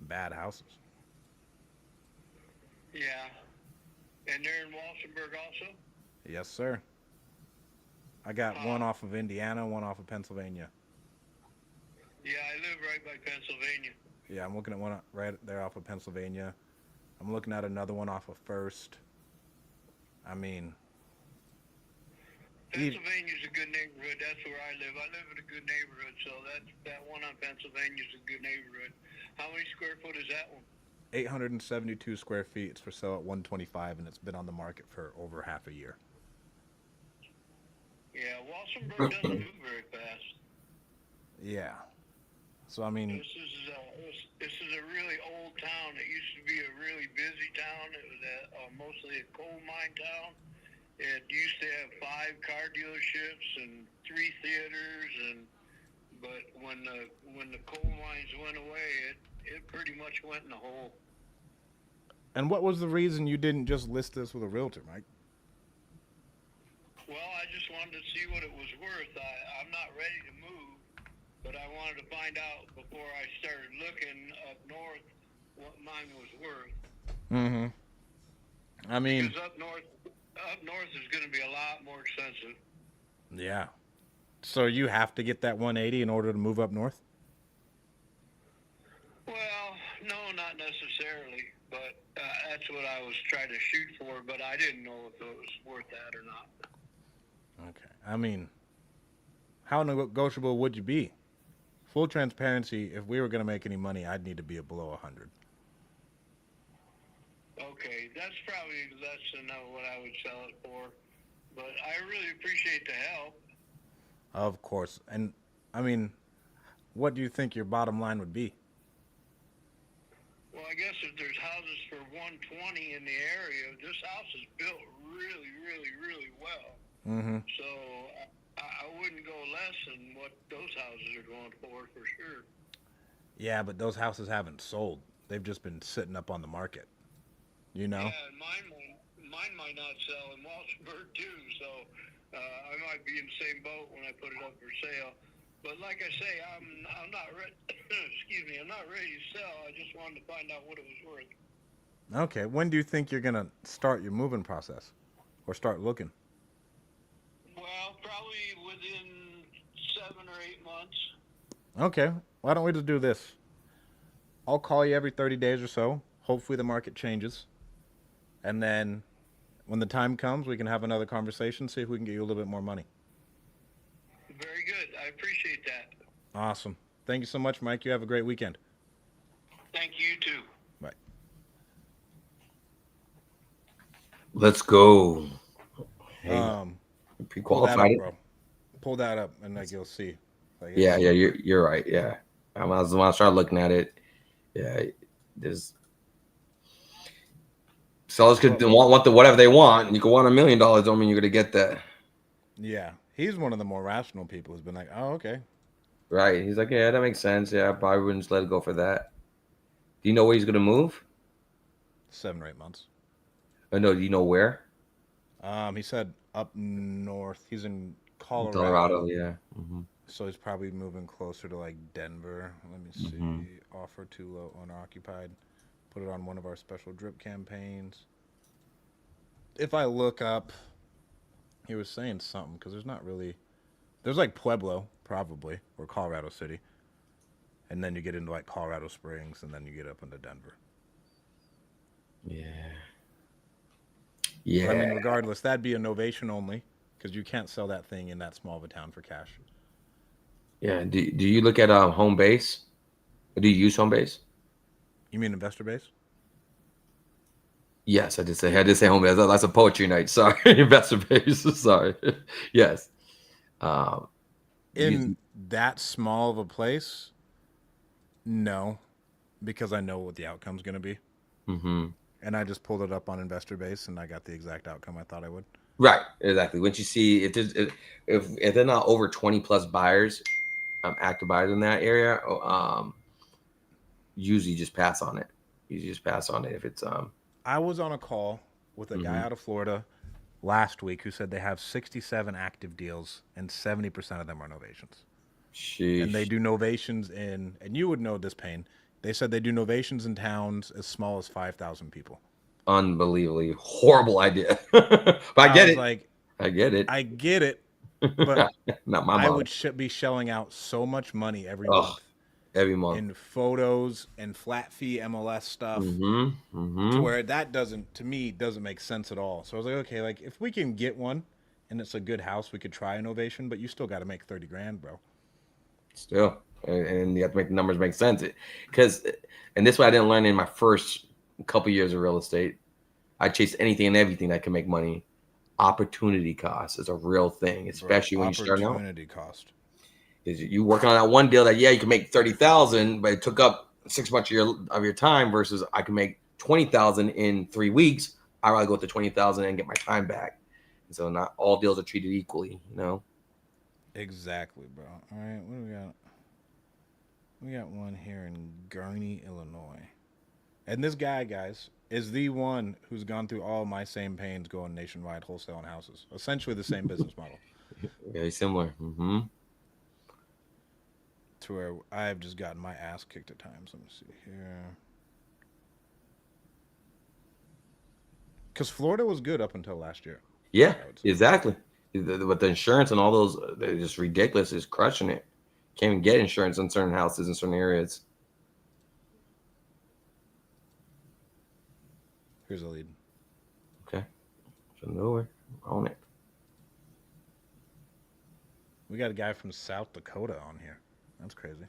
bad houses. Yeah. And they're in Walsenburg also? Yes, sir. I got one off of Indiana, one off of Pennsylvania. Yeah, I live right by Pennsylvania. Yeah, I'm looking at one right there off of Pennsylvania. I'm looking at another one off of First. I mean, Pennsylvania's a good neighborhood. That's where I live. I live in a good neighborhood, so that one on Pennsylvania's a good neighborhood. How many square foot is that one? 872 square feet. It's for sale at 125, and it's been on the market for over half a year. Yeah, Walsenburg doesn't move very fast. Yeah. So I mean, This is a really old town. It used to be a really busy town. It was mostly a coal mine town. It used to have 5 car dealerships and 3 theaters, but when the coal mines went away, it pretty much went in the hole. and what was the reason you didn't just list this with a realtor, Mike? Well, I just wanted to see what it was worth. I'm not ready to move, but I wanted to find out before I started looking up north what mine was worth. Mm-hmm. I mean, Because up north is going to be a lot more expensive. yeah. So you have to get that 180 in order to move up north? Well, no, not necessarily, but that's what I was trying to shoot for. But I didn't know if it was worth that or not. Okay. I mean, how negotiable would you be? Full transparency, if we were going to make any money, I'd need to be below 100. Okay, that's probably less than what I would sell it for. But I really appreciate the help. Of course. And, I mean, what do you think your bottom line would be? Well, I guess if there's houses for 120 in the area, this house is built really, really, really well. Mm-hmm. So I wouldn't go less than what those houses are going for sure. Yeah, but those houses haven't sold. They've just been sitting up on the market. You know? Yeah, and mine might not sell in Walsenburg too. So I might be in the same boat when I put it up for sale. But like I say, I'm not ready. Excuse me, I'm not ready to sell. I just wanted to find out what it was worth. Okay. When do you think you're going to start your moving process or start looking? Well, probably within 7 or 8 months. Okay. Why don't we just do this? I'll call you every 30 days or so. Hopefully the market changes. And then when the time comes, we can have another conversation, see if we can get you a little bit more money. Very good. I appreciate that. Awesome. Thank you so much, Mike. You have a great weekend. Thank you too. Bye. Let's go. Hey, Pull that up, pre-qualified. bro. Pull that up, and like you'll see. Like, Yeah, you're right. Yeah, when I started looking at it, yeah, there's sellers could want the whatever they want. You could want $1 million. Don't mean you're gonna get that. Yeah, he's one of the more rational people who's been like, oh, okay. Right? He's like, yeah, that makes sense. Yeah, I probably wouldn't just let it go for that. Do you know where he's gonna move? 7 or 8 months. Oh, no, do you know where? He said up north. He's in Colorado. Colorado, yeah. Mm-hmm. So he's probably moving closer to like Denver. Let me see. Mhm. Offer too low, owner occupied. Put it on one of our special drip campaigns. If I look up, he was saying something because there's not really. There's like Pueblo, probably, or Colorado City. And then you get into like Colorado Springs, and then you get up into Denver. Yeah. But, I mean, Yeah. regardless, that'd be a novation only because you can't sell that thing in that small of a town for cash. Yeah. Do you look at home base? Or do you use home base? You mean investor base? Yes, I did say home base. That's a poetry night. Sorry, investor base. Sorry. Yes. Um, In that small of a place, no, because I know what the outcome's going to be. mm-hmm. And I just pulled it up on investor base and I got the exact outcome I thought I would. Right. Exactly. Once you see if they're not over 20 plus buyers, active buyers in that area, usually just pass on it. If it's I was on a call with a guy out of Florida last week who said they have 67 active deals and 70% of them are novations. sheesh. And they do novations in, and you would know this, Payne. They said they do novations in towns as small as 5,000 people. Unbelievably horrible idea. But I get was it. Like, I get it. I get it, but Not my I mom. would be shelling out so much money every Ugh, month every month. in photos and flat fee MLS stuff Mm-hmm. to where that doesn't make sense at all. So I was like, okay, like if we can get one and it's a good house, we could try innovation, but you still got to make 30 grand, bro. Still, and you have to make the numbers make sense. Because, and this is what I didn't learn in my first couple years of real estate. I chased anything and everything that can make money. Opportunity cost is a real thing, especially when you start out. Opportunity cost. Is you working on that one deal that you can make 30,000, but it took up 6 months of your time versus I can make 20,000 in 3 weeks. I rather go to 20,000 and get my time back. And so not all deals are treated equally, you know. Exactly, bro. All right, what do we got? We got one here in Gurney, Illinois. And this guy, guys, is the one who's gone through all my same pains going nationwide wholesaling houses. Essentially the same business model. Very similar. Mm-hmm. To where I've just gotten my ass kicked at times. Let me see here. Because Florida was good up until last year. Yeah, I would say. exactly. But the insurance and all those, they're just ridiculous. It's crushing it. Can't even get insurance in certain houses in certain areas. Here's a lead. Okay. From nowhere. Own it. We got a guy from South Dakota on here. That's crazy.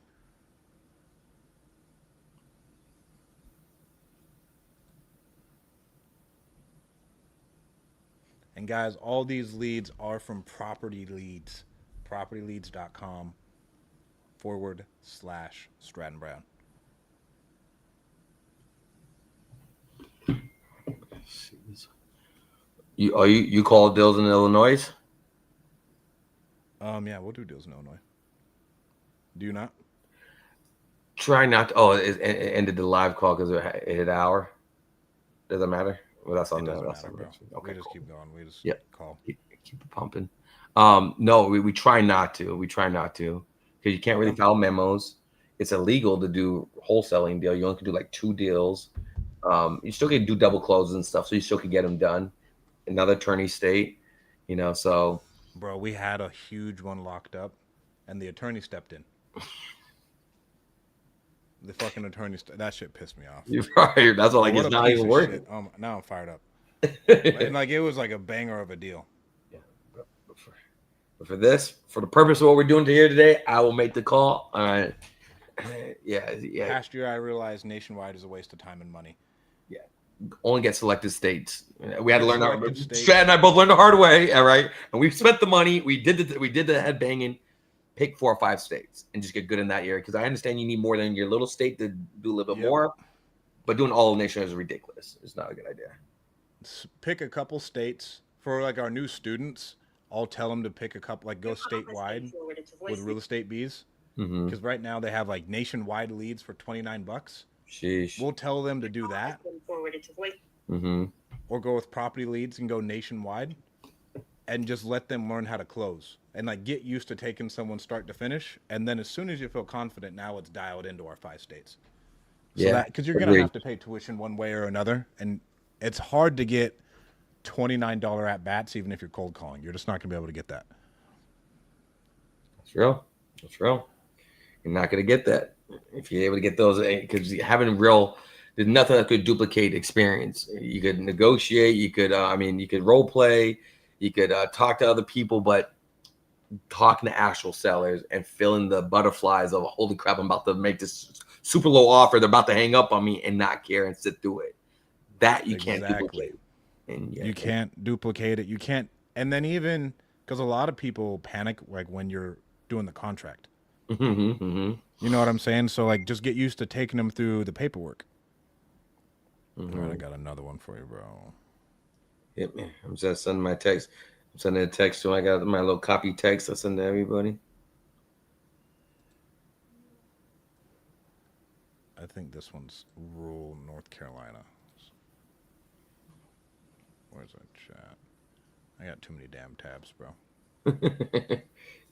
And guys, all these leads are from Property Leads. PropertyLeads.com/Stratton Brown. You call deals in Illinois? Yeah, we'll do deals in Illinois. Do you not? Try not to. Oh, it ended the live call because it hit an hour. Does it matter? Well, that's on It doesn't that's matter, on bro. next week. Okay, We just cool. keep going. We just Yep. call. Keep it pumping. No, we try not to. We try not to because you can't really file memos. It's illegal to do wholesaling deal. You only can do like 2 deals. You still can do double closes and stuff, so you still can get them done. Another attorney state, so Bro, we had a huge one locked up, and the attorney stepped in. The fucking attorney, that shit pissed me off. you're right. That's why What it's a not piece even of working. shit. Now I'm fired up. And like it was like a banger of a deal. Yeah. But for this, for the purpose of what we're doing here today, I will make the call. All right. Yeah. Past year, I realized nationwide is a waste of time and money. Only get selected states. We had to Get learn our selected states. Strat and I both learned the hard way. All right. And we spent the money. We did the head banging. Pick 4 or 5 states and just get good in that area. Because I understand you need more than your little state to do a little bit more. But doing all nation is ridiculous. It's not a good idea. Pick a couple states for like our new students. I'll tell them to pick a couple, like go Your call has been statewide forwarded to with voicemail. real estate bees. Mm-hmm. Because right now they have like nationwide leads for $29. Sheesh. We'll tell them to do Your call has that, been forwarded to voice- Mm-hmm. or go with property leads and go nationwide, and just let them learn how to close and like get used to taking someone start to finish. And then as soon as you feel confident, now it's dialed into our 5 states. So Yeah, because you're gonna agreed. have to pay tuition one way or another, and it's hard to get $29 at bats even if you're cold calling. You're just not gonna be able to get that. That's real. That's real. You're not going to get that if you're able to get those, because having there's nothing that could duplicate experience. You could negotiate, you could role play, you could talk to other people, but talking to actual sellers and feeling the butterflies of holy crap, I'm about to make this super low offer, they're about to hang up on me, and not care and sit through it. That you can't duplicate. And You can't duplicate it. You can't. And then even because a lot of people panic like when you're doing the contract. Mm-hmm. You know what I'm saying? So like just get used to taking them through the paperwork. Mm-hmm. All right, I got another one for you, bro. Hit me. I'm just sending my text. I'm sending a text to I got my little copy text I send to everybody. I think this one's rural North Carolina. Where's that chat? I got too many damn tabs, bro.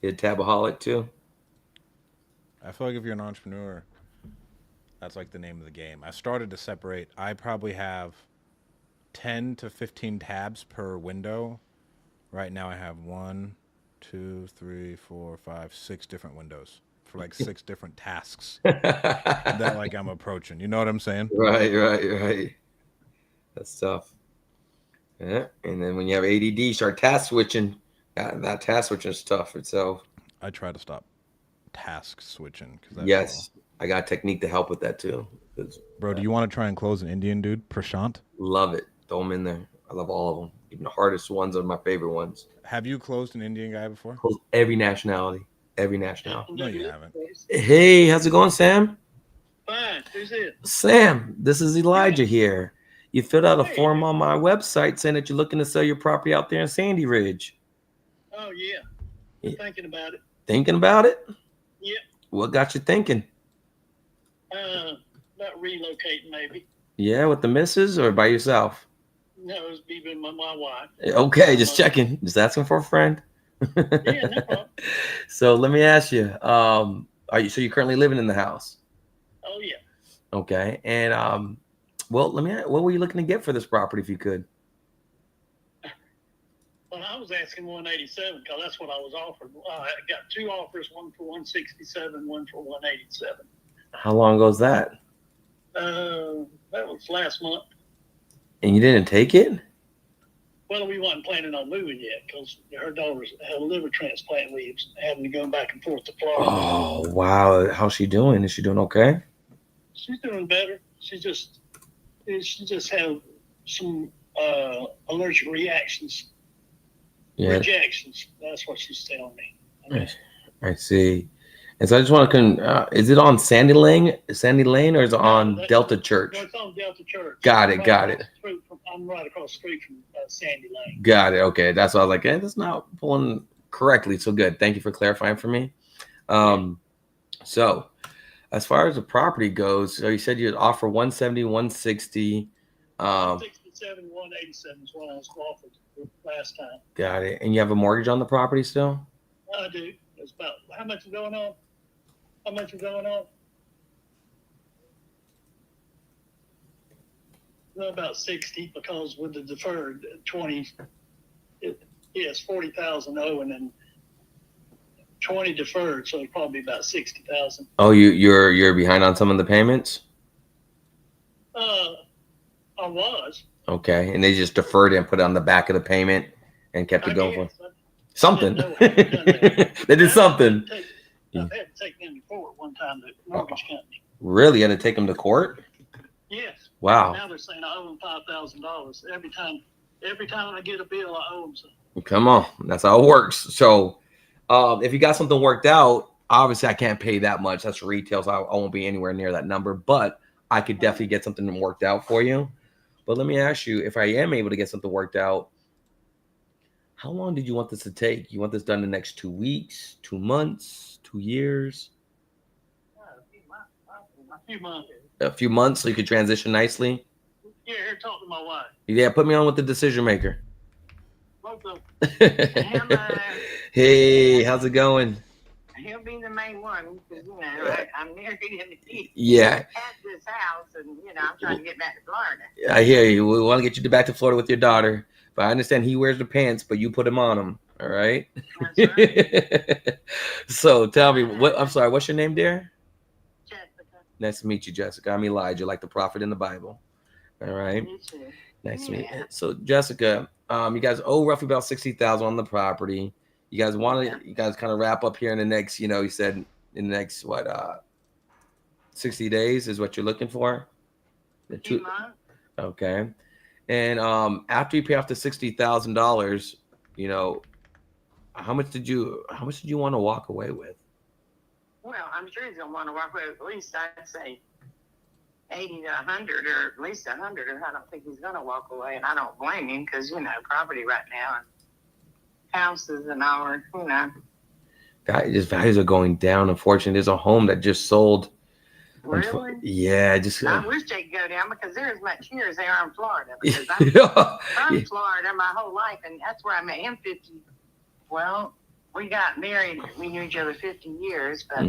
You're a tabaholic too. I feel like if you're an entrepreneur, that's like the name of the game. I started to separate. I probably have 10 to 15 tabs per window. Right now I have 1, 2, 3, 4, 5, 6 different windows for like 6 different tasks that like I'm approaching. You know what I'm saying? Right. That's tough. Yeah. And then when you have ADD, you start task switching. That task switching is tough itself. I try to stop task switching because Yes. I got a technique to help with that too. Bro, do you want to try and close an Indian dude, Prashant? Love it. Throw them in there. I love all of them. Even the hardest ones are my favorite ones. Have you closed an Indian guy before? Close every nationality. Every nationality. No, you haven't. Hey, how's it going, Sam? Fine. Who's it? Sam, this is Elijah here. You filled out a form on my website saying that you're looking to sell your property out there in Sandy Ridge. Oh, yeah. Yeah. Thinking about it. Thinking about it? Yep. What got you thinking? About relocating, maybe. Yeah, with the missus or by yourself? No, it was me and my wife. Okay, just checking. Just asking for a friend. Yeah, no problem. So let me ask you, so you're currently living in the house? Oh yeah. Okay. And well, what were you looking to get for this property if you could? Well, I was asking 187 because that's what I was offered. I got two offers, one for 167, one for 187. How long ago was that? That was last month. And you didn't take it? Well, we wasn't planning on moving yet because her daughter's had a liver transplant. We was having to go back and forth to Florida. Oh, wow. How's she doing? Is she doing okay? She's doing better. She just had some allergic reactions, Yeah, rejections. That's what she's telling me. I see. And so I just want to is it on Sandy Lane, or is it on Delta Church? No, it's on Delta Church. Got it. I'm right across the street from Sandy Lane. Got it. Okay, that's why I was like, that's not pulling correctly. So good. Thank you for clarifying for me. So as far as the property goes, so you said you'd offer 170, 160. 167, 187 is what I was offered last time. Got it. And you have a mortgage on the property still? I do. It's about how much is going on? How much is going on? Well, about 60 because with the deferred 20, yes, 40,000 owing and 20 deferred, so it'd probably be about 60,000. Oh, you're behind on some of the payments? I was. Okay, and they just deferred it and put it on the back of the payment and kept it going for something. I didn't know how to do that. They did something. I've had to take them to court one time, the mortgage company. Really? You had to take them to court? Yes. Wow. Now they're saying I owe them $5,000 every time. Every time I get a bill, I owe them something. Come on, that's how it works. So, if you got something worked out, obviously I can't pay that much. That's retail, so I won't be anywhere near that number. But I could definitely get something worked out for you. But let me ask you, if I am able to get something worked out, how long did you want this to take? You want this done in the next 2 weeks, 2 months, 2 years? A few months. A few months so you could transition nicely? Yeah, here, talk to my wife. Yeah, put me on with the decision maker. Both of them. Hello. Hey, how's it going? He'll be the main one because, I'm married in the East. Yeah, At this house, and, I'm trying to get back to Florida. I hear you. We want to get you back to Florida with your daughter. But I understand he wears the pants, but you put him on him. All right? That's right. So tell me, I'm sorry, what's your name, dear? Jessica, Nice to meet you, Jessica. I'm Elijah, like the prophet in the Bible. All right. you too. Nice to meet you. Yeah. So Jessica, you guys owe roughly about 60,000 on the property. You guys kind of wrap up here in the next, you said in the next 60 days is what you're looking for? Few months. Okay. And after you pay off the $60,000, how much did you want to walk away with? Well, I'm sure he's gonna want to work with at least I'd say 80 to 100, or at least 100. Or I don't think he's gonna walk away, and I don't blame him because property right now and houses and all are Just values are going down. Unfortunately, there's a home that just sold. Really. Yeah, just. I wish they could go down because they're as much here as they are in Florida. Because I'm from Florida my whole life, and that's where I met him 50. Well, we got married. We knew each other 50 years, but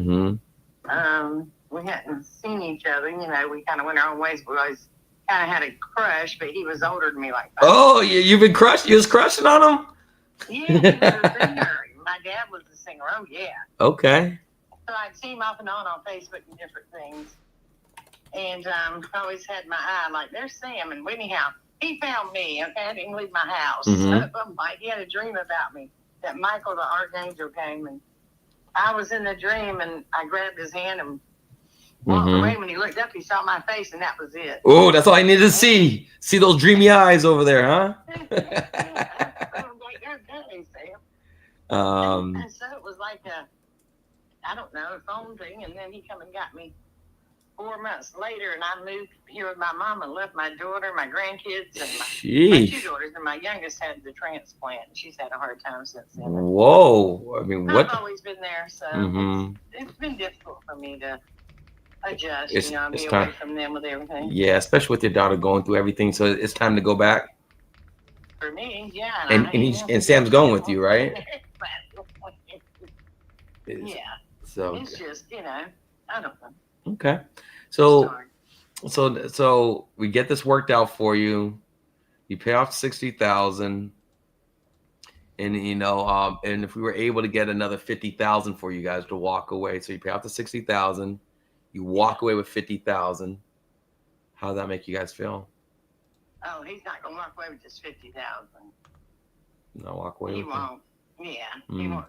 we hadn't seen each other. We kind of went our own ways. We always kind of had a crush, but he was older than me, like 5 Oh, you've been crushed. You was crushing on him. Yeah, he was a singer. My dad was a singer. Oh yeah. Okay. So I'd see him off and on Facebook and different things. And I always had my eye like, there's Sam. And anyhow, he found me. Okay, I didn't leave my house. He had a dream about me that Michael the Archangel came. And I was in the dream and I grabbed his hand and walked away. When he looked up, he saw my face and that was it. Oh, that's all I needed to see. See those dreamy eyes over there, huh? And so it was like a phone thing, and then he come and got me 4 months later, and I moved here with my mom and left my daughter, my grandkids, and my 2 daughters, and my youngest had the transplant. She's had a hard time since then. Whoa. I mean, what? I've always been there, so it's been difficult for me to adjust, It's- you know, it's be time. away from them with everything. Yeah, especially with your daughter going through everything. So it's time to go back. For me, yeah. And I and, ain't he's, nothing and Sam's to going do. with you, right? It's- Yeah, So it's just, you know, I don't know. okay. It's So hard. so we get this worked out for you. You pay off 60,000, and and if we were able to get another 50,000 for you guys to walk away, so you pay off the 60,000, you walk away with 50,000. How does that make you guys feel? Oh, he's not gonna walk away with just 50,000. No, walk away He with won't. Yeah, Mm.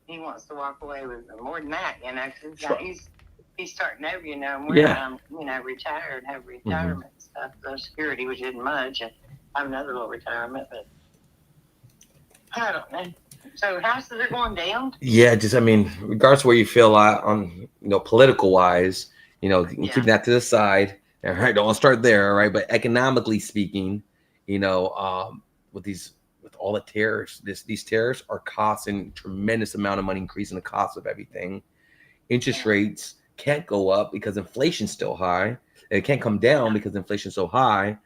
he wants to walk away with more than that, you know. 'Cause Sure. he's starting over, you know. And we're Yeah. retired, have retirement stuff, Social Security, which isn't much, and I have another little retirement, but I don't know. So houses are going down. Yeah, just I mean, regardless of where you feel on, political wise, you Yeah. keep that to the side. All right, don't want to start there, all right? But economically speaking, with all the tariffs, these tariffs are costing tremendous amount of money, increasing the cost of everything. Interest Yeah. rates can't go up because inflation's still high. It can't come down because inflation's so high.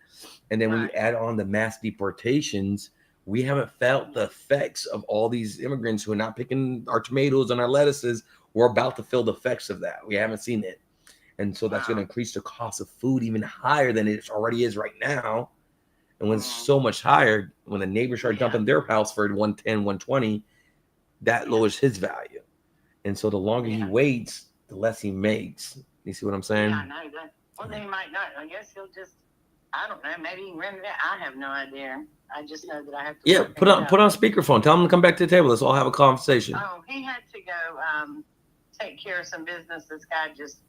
And then when you Right. add on the mass deportations, we haven't felt the effects of all these immigrants who are not picking our tomatoes and our lettuces. We're about to feel the effects of that. We haven't seen it. And so that's going to Wow. increase the cost of food even higher than it already is right now. And when it's Mhm. so much higher, when the neighbors start Yeah. dumping their house for 110, 120, that Yeah. lowers his value. And so the longer he Yeah. waits, the less he makes. You see what I'm saying? Yeah, I know that. Well, then he might not. I guess he'll just. I don't know. Maybe he can rent it out. I have no idea. I just know that I have to. Yeah, work put it on out. speakerphone. Tell him to come back to the table. Let's all have a conversation. Oh, he had to go take care of some business. This guy just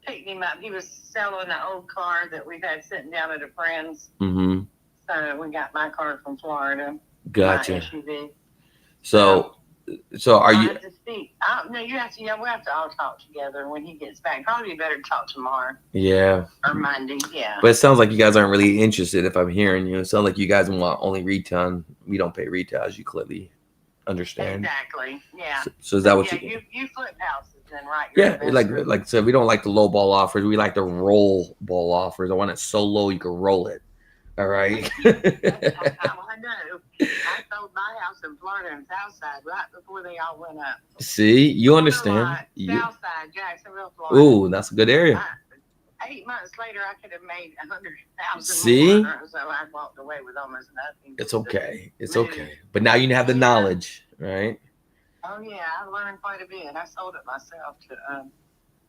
picked him up. He was selling an old car that we've had sitting down at a friend's. Mm-hmm. So we got my car from Florida. Gotcha. My SUV. So are I you? have to speak. No, you have to. Yeah, we have to all talk together when he gets back. Probably better to talk tomorrow Yeah, or Monday. Yeah. but it sounds like you guys aren't really interested. If I'm hearing you, it sounds like you guys want only retail. We don't pay retail, as you clearly understand. Exactly. Yeah. So is that what Yeah, you? you flip houses then, right? You're Yeah, an investor. like I said, we don't like the low ball offers. We like the roll ball offers. I want it so low you can roll it. All right. I know. I sold my house in Florida in Southside right before they all went up. See, you understand. Southside, Jacksonville, Florida. Ooh, that's a good area. 8 months later, I could have made 100,000 See? more. So I walked away with almost nothing. It's okay. It's Yeah. okay. But now you have the knowledge, right? Oh yeah, I learned quite a bit. I sold it myself to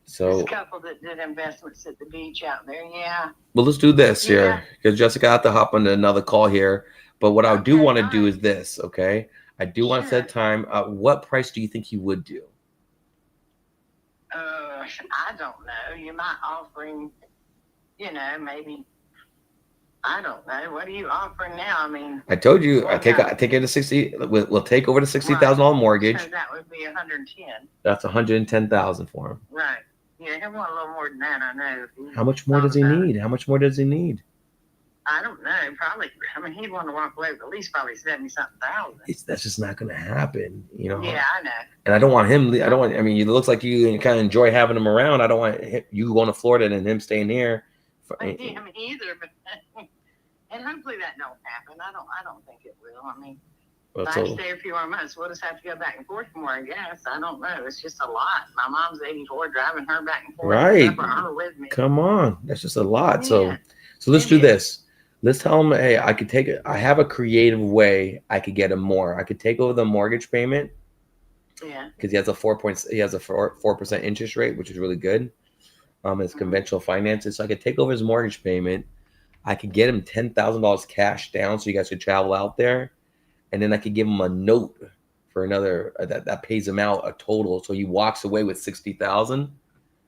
So, this couple that did investments at the beach out there. Yeah. well, let's do this Yeah. here because Jessica had to hop on to another call here. But what I do Okay, want to all do right. is this, okay? I do want to set Sure. time. What price do you think you would do? I don't know. You might offering, maybe. I don't know. What are you offering now? I mean, I told you I Okay. take it to 60. We'll take over the $60,000 mortgage. so that would be 110. That's 110,000 for him. Right. Yeah, he'll want a little more than that. I know. How much more does he Thought about need? How much more does he need? I don't know. Probably. I mean, he'd want to walk away with at least probably 70-something thousand. That's just not going to happen, Yeah, I know. And I don't want him. I don't want. I mean, it looks like you kind of enjoy having him around. I don't want you going to Florida and him staying here. I mean, either, but and hopefully that don't happen. I don't think it will. I mean, Well, if I so- stay a few more months, we'll just have to go back and forth more. I guess. I don't know. It's just a lot. My mom's 84, driving her back and forth. Right. Or her with me. Come on, that's just a lot. So, Yeah. so let's It do is. this. Let's tell him, hey, I could take it. I have a creative way I could get him more. I could take over the mortgage payment Yeah. because he has a 4% interest rate, which is really good. It's Mhm. conventional finances, so I could take over his mortgage payment. I could get him $10,000 cash down, so you guys could travel out there, and then I could give him a note for another that pays him out a total. So he walks away with 60,000.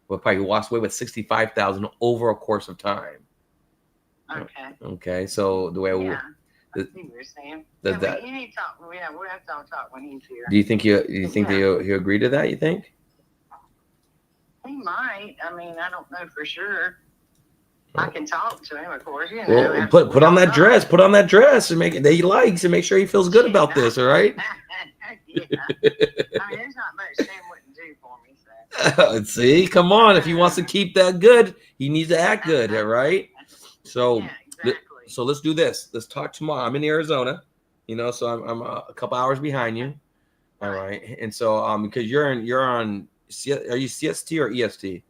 Well, probably walks away with 65,000 over a course of time. Okay. Okay, so the way Yeah. I the- see what you're saying. does Yeah, that- you need to talk. Yeah, we'll have to all talk when he's here. do you think he'll Yeah. he'll agree to that? You think? He might. I mean, I don't know for sure. I can talk to him, of course. Well, after put we on all that talk. dress. Put on that dress and make it that he likes and make sure he feels good about this. All right. Yeah. I mean, there's not much Sam wouldn't do for me. So. See, come on. If he wants to keep that good, he needs to act good, all right? So, Yeah, exactly. so let's do this. Let's talk tomorrow. I'm in Arizona, so I'm a couple hours behind you, all right? And so, because you're on, are you CST or EST?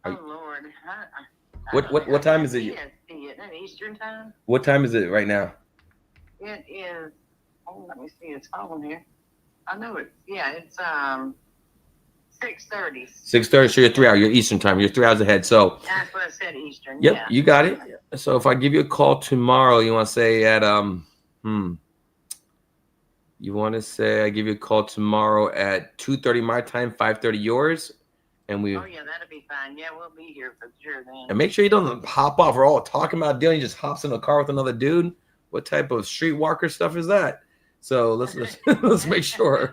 Oh Lord. What time is it? EST, isn't it Eastern time? What time is it right now? It is. Oh, let me see. It's on here. I know it. Yeah, it's 6:30. 6:30. So you're 3 hours. You're Eastern time. You're 3 hours ahead. So That's what I said. Eastern. yep, Yeah. you got it. So if I give you a call tomorrow, you want to say at you want to say I give you a call tomorrow at 2:30 my time, 5:30 yours, and we. Oh yeah, that'll be fine. Yeah, we'll be here for sure then. And make sure you don't hop off. We're all talking about dealing. He just hops in a car with another dude. What type of streetwalker stuff is that? So let's let's make sure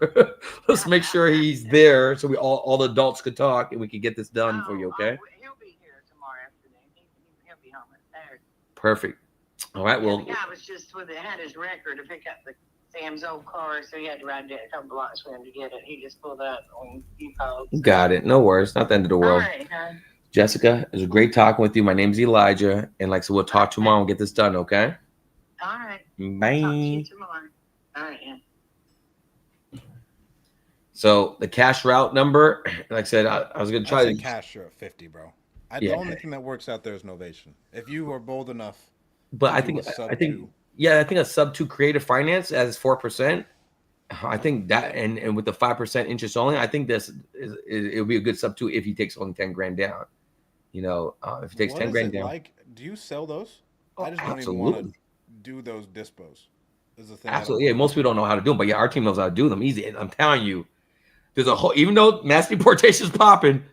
let's make sure he's there so we all the adults could talk and we can get this done for you. Okay. He'll be here tomorrow afternoon. He'll be home at 3:00. Perfect. All right. Well, the guy was just had his record to pick up Sam's old car, so he had to ride a couple blocks for him to get it. He just pulled up when you called. got it. No worries. Not the end of the world. All right, huh? Jessica, it was great talking with you. My name's Elijah, and so we'll talk tomorrow and get this done. Okay. All right. Bye. Talk to you tomorrow. All right. Yeah. So the cash route number, like I said, I was gonna try I'd to say cash you're at 50, bro. Yeah. The only thing that works out there is Novation. If you are bold enough, but to I do think a sub I think two, yeah, I think a sub 2 creative finance as 4%. I think that and with the 5% interest only, I think it'll be a good sub 2 if he takes only 10 grand down. If he takes what 10 is grand it down. like? Do you sell those? Oh, I just don't even want to do those dispos. Is the thing. Absolutely. Yeah, most people don't know how to do them, but yeah, our team knows how to do them easy. And I'm telling you, there's a whole, even though mass deportation is popping,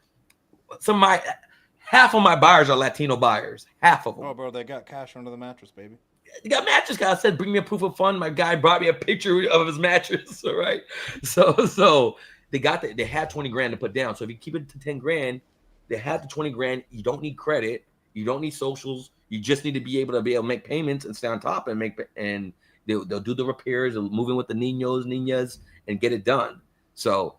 half of my buyers are Latino buyers. Half of them. Oh, bro, they got cash under the mattress, baby. They got mattress guy said, bring me a proof of fund. My guy brought me a picture of his mattress. All right. So they had 20 grand to put down. So if you keep it to 10 grand, they had the 20 grand. You don't need credit. You don't need socials. You just need to be able to make payments and stay on top and they'll do the repairs, they'll move in with the niñas and get it done. So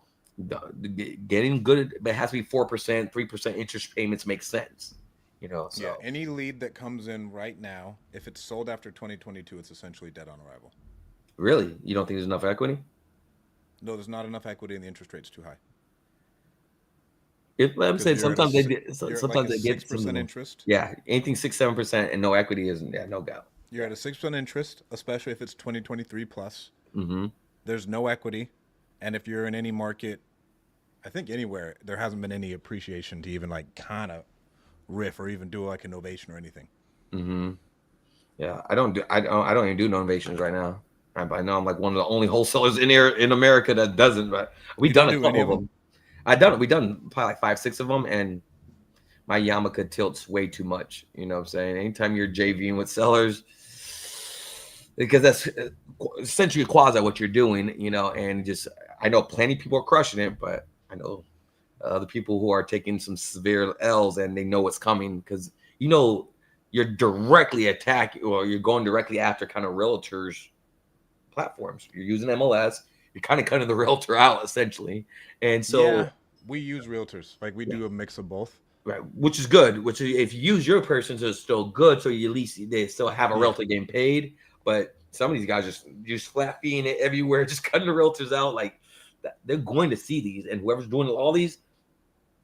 getting good, but it has to be 4%, 3% interest payments make sense. So yeah, any lead that comes in right now, if it's sold after 2022, it's essentially dead on arrival. Really? You don't think there's enough equity? No, there's not enough equity and the interest rate's too high. I'm saying sometimes they get 6% interest. Yeah, anything 6-7% and no equity isn't no go. You're at a 6% interest, especially if it's 2023 plus. Mm-hmm. There's no equity, and if you're in any market, I think anywhere, there hasn't been any appreciation to even kind of riff or even do like innovation or anything. Mm-hmm. Yeah, I don't even do innovations right now. I know I'm like one of the only wholesalers in America that doesn't, but we've done a couple of them. We've done probably like 5-6 of them, and my yarmulke tilts way too much. You know what I'm saying? Anytime you're JVing with sellers, because that's essentially quasi what you're doing, and just I know plenty of people are crushing it, but I know the people who are taking some severe L's and they know what's coming because you're directly attacking or you're going directly after kind of realtors platforms. You're using MLS. You're kind of cutting the realtor out essentially, and so yeah, we use realtors. We do a mix of both, right? Which is good. Which if you use your persons, is still good. So you at least they still have a realtor getting paid. But some of these guys just flat feeing it everywhere, just cutting the realtors out. They're going to see these, and whoever's doing all these,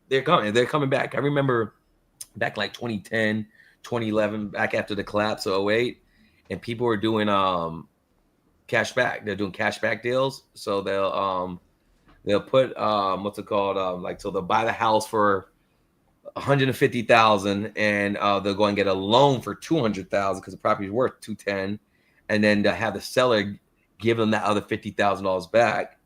they're coming back. I remember back 2010, 2011, back after the collapse of 2008, and people were doing cash back. They're doing cash back deals. So they'll put what's it called? So they'll buy the house for $150,000 and they'll go and get a loan for $200,000 because the property is worth $210,000, and then to have the seller give them that other $50,000 back.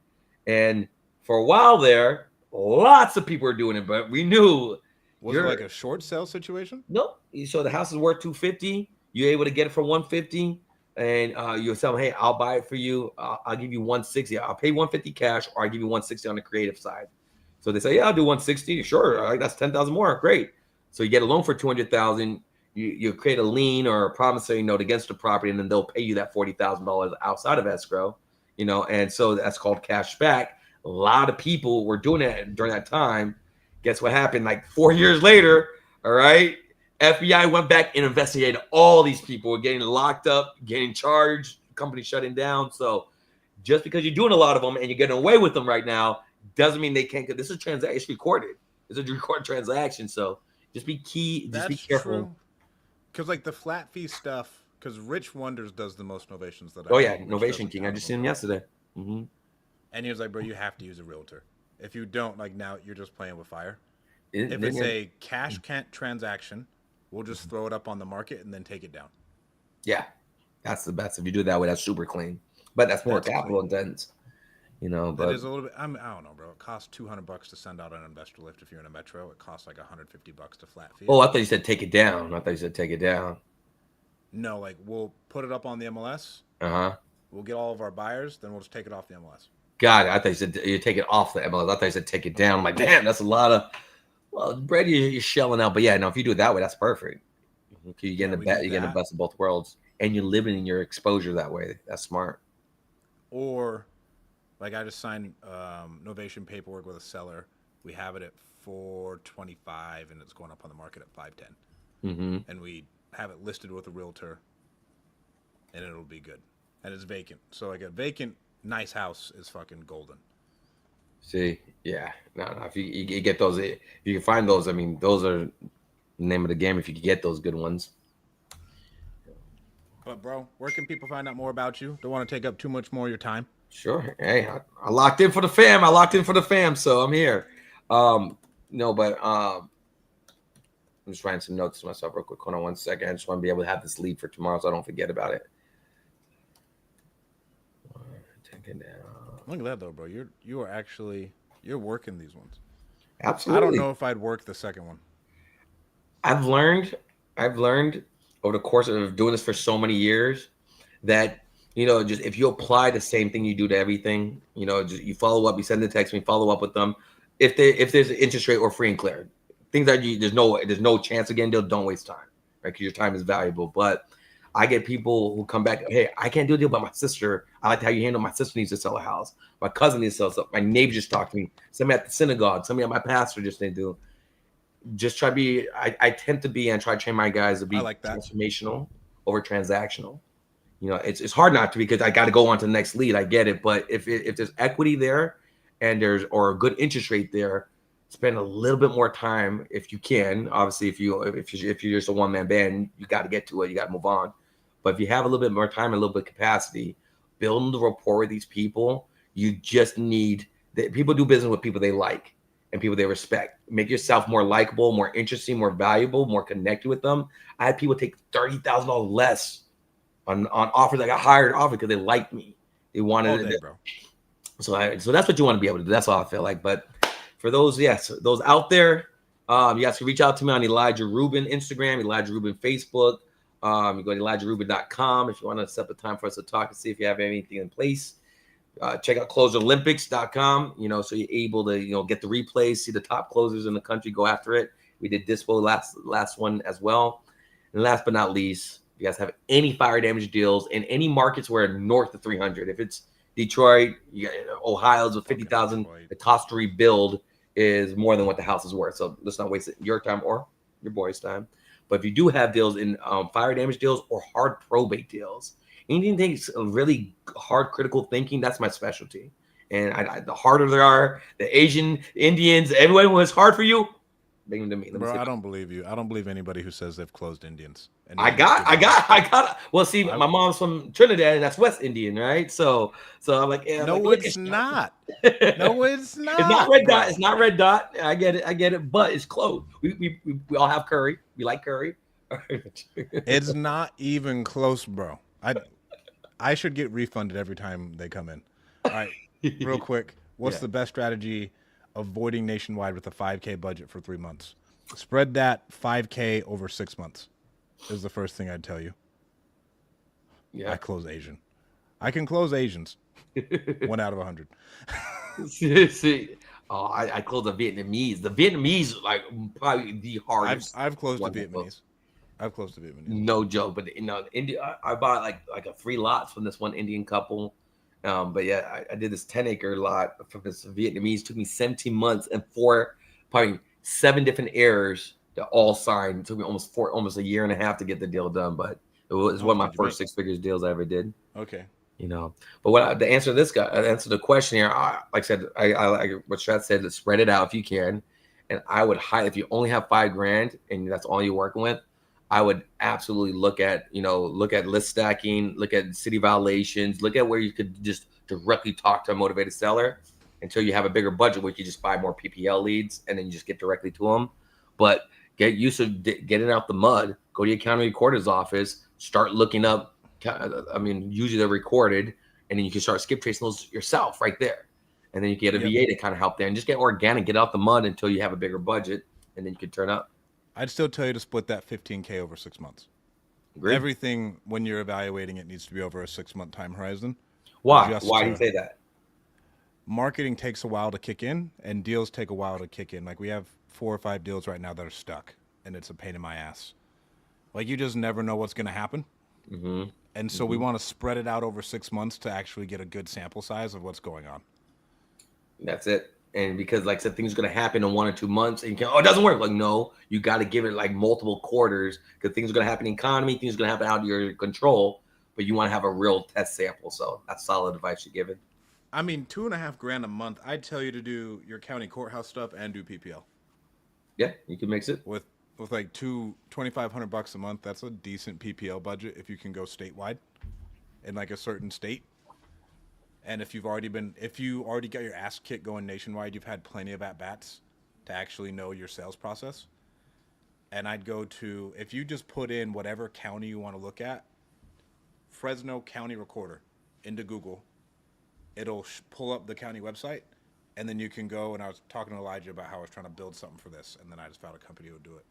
And for a while there, lots of people were doing it, but we knew. Was it like a short sale situation? Nope. So the house is worth $250,000. You're able to get it for $150,000, and you tell them, "Hey, I'll buy it for you. I'll give you $160,000. I'll pay $150,000 cash, or I give you $160,000 on the creative side." So they say, "Yeah, I'll do $160,000. Sure, that's $10,000 more. Great." So you get a loan for $200,000. You create a lien or a promissory note against the property, and then they'll pay you that $40,000 outside of escrow. And so that's called cash back. A lot of people were doing that during that time. Guess what happened? Like 4 years later, all right, FBI went back and investigated all these people getting locked up, getting charged, company shutting down. So just because you're doing a lot of them and you're getting away with them right now doesn't mean they can't. This is transaction. It's recorded. It's a recorded transaction. So just be key. Just be careful. Because like the flat fee stuff, because Rich Wonders does the most novations that I Oh know, yeah, Rich Novation does a King. ton I of just them. seen him yesterday. And he was like, bro, you have to use a realtor. If you don't, like now you're just playing with fire. If If it's a cash transaction, we'll just throw it up on the market and then take it down. Yeah, that's the best. If you do it that way, that's super clean. But that's more That's capital clean. intense, you know. That But is a little bit. I don't know, bro. It costs $200 to send out an investor lift if you're in a metro. It costs like $150 to flat fee. oh, I thought you said take it down. I thought you said take it down. No, like we'll put it up on the MLS. Uh-huh. We'll get all of our buyers, then we'll just take it off the MLS. God, I thought you said you take it off the MLS. I thought you said take it down. I'm like, damn, that's a lot of bread you're shelling out. But yeah, no, if you do it that way, that's perfect. You get we do you get the that. best of both worlds, and you're living in your exposure that way. That's smart. Or, like I just signed novation paperwork with a seller. We have it at $425, and it's going up on the market at $510. And we have it listed with a realtor, and it'll be good. And it's vacant. So like a vacant, nice house is fucking golden. See, yeah, no. If you get those, if you can find those, I mean, those are the name of the game. If you can get those good ones. But bro, where can people find out more about you? Don't want to take up too much more of your time. Sure. Hey, I locked in for the fam. I locked in for the fam, so I'm here. No, but I'm just writing some notes to myself real quick. Hold on one second. I just want to be able to have this lead for tomorrow, so I don't forget about it. Take it down. Look at that though, bro. You're working these ones. Absolutely. I don't know if I'd work the second one. I've learned over the course of doing this for so many years that, you know, just if you apply the same thing you do to everything, you know, just you follow up, you send the text, and you follow up with them. If there's an interest rate or free and clear, things that there's no chance again, don't waste time, right? Because your time is valuable. But I get people who come back, hey, I can't do a deal, but my sister, I like how you handle. My sister needs to sell a house. My cousin needs to sell something. My neighbor just talked to me. Somebody at the synagogue, somebody at my pastor just didn't do. Just try to be. I tend to be and try to train my guys to be like that. transformational over transactional. You know, it's hard not to because I got to go on to the next lead. I get it, but if there's equity there, and there's or a good interest rate there, spend a little bit more time if you can. Obviously, if you're just a one man band, you got to get to it. You got to move on. But if you have a little bit more time, and a little bit of capacity, building the rapport with these people, you just need that people do business with people they like and people they respect. Make yourself more likable, more interesting, more valuable, more connected with them. I had people take $30,000 less on offers. I got hired off because they liked me. They wanted All day, bro. So that's what you want to be able to do. That's all I feel like. But for those, those out there, you guys can reach out to me on Elijah Rubin Instagram, Elijah Rubin Facebook. You go to ElijahRubin.com if you want to set up a time for us to talk and see if you have anything in place. Check out CloserOlympics.com, you know, so you're able to, you know, get the replays, see the top closers in the country, go after it. We did Dispo last one as well. And last but not least, if you guys have any fire damage deals in any markets where north of 300, if it's Detroit, you got Ohio's with 50,000, the cost to rebuild is more than what the house is worth. So let's not waste your time or your boy's time. But if you do have deals in fire damage deals or hard probate deals, anything that takes really hard critical thinking, that's my specialty. And the harder there are, the Asian, Indians, everyone was hard for you, bring them to me. Bro, I don't believe you. I don't believe anybody who says they've closed Indians. I got. Well, see, my mom's from Trinidad, and that's West Indian, right? So I'm like, yeah, no, like, it's not. No, it's not. It's not red dot. It's not red dot. I get it. But it's close. We all have curry. We like curry. It's not even close, bro. I should get refunded every time they come in. All right, real quick. What's the best strategy avoiding nationwide with a 5K budget for 3 months? Spread that 5K over 6 months is the first thing I'd tell you. Yeah. I close Asian. I can close Asians. 1 out of 100. See, I close the Vietnamese. The Vietnamese are like probably the hardest. I've closed the Vietnamese. I've closed the Vietnamese. No joke, but you know, India. I bought like a 3 lots from this one Indian couple. But yeah, I did this 10-acre lot from this Vietnamese. It took me 17 months and probably 7 different heirs to all sign. It took me almost a year and a half to get the deal done. But it was one of How my much did you first make? 6 figures deals I ever did. Okay. But the answer to the question here, like I said, I like what Strat said, to spread it out if you can. And I would if you only have $5,000 and that's all you're working with, I would absolutely look at list stacking, look at city violations, look at where you could just directly talk to a motivated seller until you have a bigger budget where you can just buy more PPL leads and then you just get directly to them. But get used to getting out the mud, go to your county recorder's office, start looking up. I mean, usually they're recorded, and then you can start skip tracing those yourself right there. And then you get a VA to kind of help there and just get organic, get out the mud until you have a bigger budget, and then you can turn up. I'd still tell you to split that 15K over 6 months. Agreed. Everything, when you're evaluating it, needs to be over a 6-month time horizon. Why? Why do you say that? Marketing takes a while to kick in, and deals take a while to kick in. Like, we have 4 or 5 deals right now that are stuck, and it's a pain in my ass. Like, you just never know what's going to happen. Mm-hmm. And so we want to spread it out over 6 months to actually get a good sample size of what's going on. That's it. And because, like I said, things are going to happen in 1 or 2 months, and you can, it doesn't work. Like, no, you got to give it like multiple quarters because things are going to happen in the economy, things are going to happen out of your control, but you want to have a real test sample. So that's solid advice you're giving. I mean, $2,500 a month. I'd tell you to do your county courthouse stuff and do PPL. Yeah, you can mix it. With like $2,500 a month, that's a decent PPL budget if you can go statewide in like a certain state. And if you already got your ass kicked going nationwide, you've had plenty of at-bats to actually know your sales process. And I'd go to, if you just put in whatever county you want to look at, Fresno County Recorder into Google, it'll pull up the county website, and then you can go, and I was talking to Elijah about how I was trying to build something for this, and then I just found a company who would do it.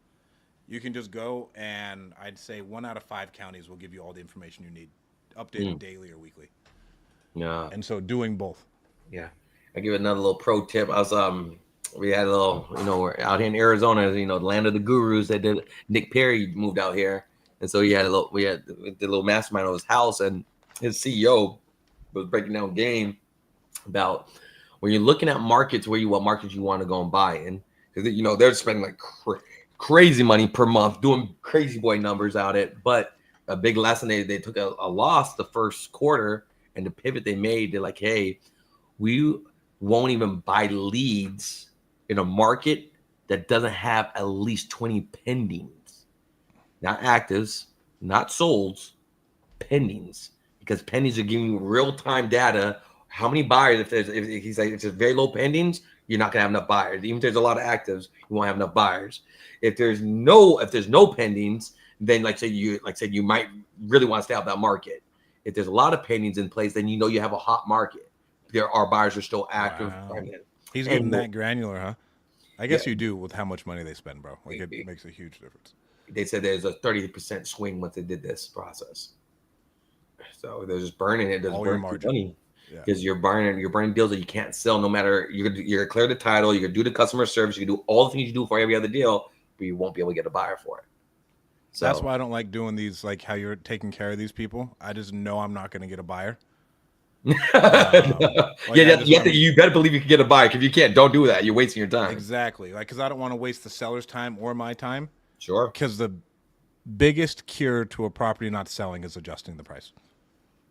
You can just go, and I'd say 1 out of 5 counties will give you all the information you need, updated daily or weekly. Yeah. And so doing both. Yeah. I give another little pro tip. We had a little, we're out here in Arizona, the land of the gurus. That did Nick Perry moved out here, and so we had the little mastermind of his house, and his CEO was breaking down game about when you're looking at markets, what markets you want to go and buy in, because they're spending like crazy money per month doing crazy boy numbers out it. But a big lesson, they took a loss the first quarter. And the pivot they made, they're like, hey, we won't even buy leads in a market that doesn't have at least 20 pendings. Not actives, not solds, pendings. Because pendings are giving you real-time data. How many buyers, if he's like, if there's very low pendings, you're not gonna have enough buyers. Even if there's a lot of actives, you won't have enough buyers. If there's no pendings, then like say you might really want to stay out of that market. If there's a lot of pendings in place, then you have a hot market. Buyers are still active. Wow. He's getting that granular, huh? I guess you do with how much money they spend, bro. Like it makes a huge difference. They said there's a 30% swing once they did this process. So they're just burning it. All your margin. Money because you're burning deals that you can't sell. No matter you're gonna clear the title, you're gonna do the customer service, you can do all the things you do for every other deal, but you won't be able to get a buyer for it. So that's why I don't like doing these, like how you're taking care of these people. I just know I'm not going to get a buyer. You better believe you can get a buyer. If you can't, don't do that. You're wasting your time. Exactly. Like, because I don't want to waste the seller's time or my time. Sure. Because the biggest cure to a property not selling is adjusting the price.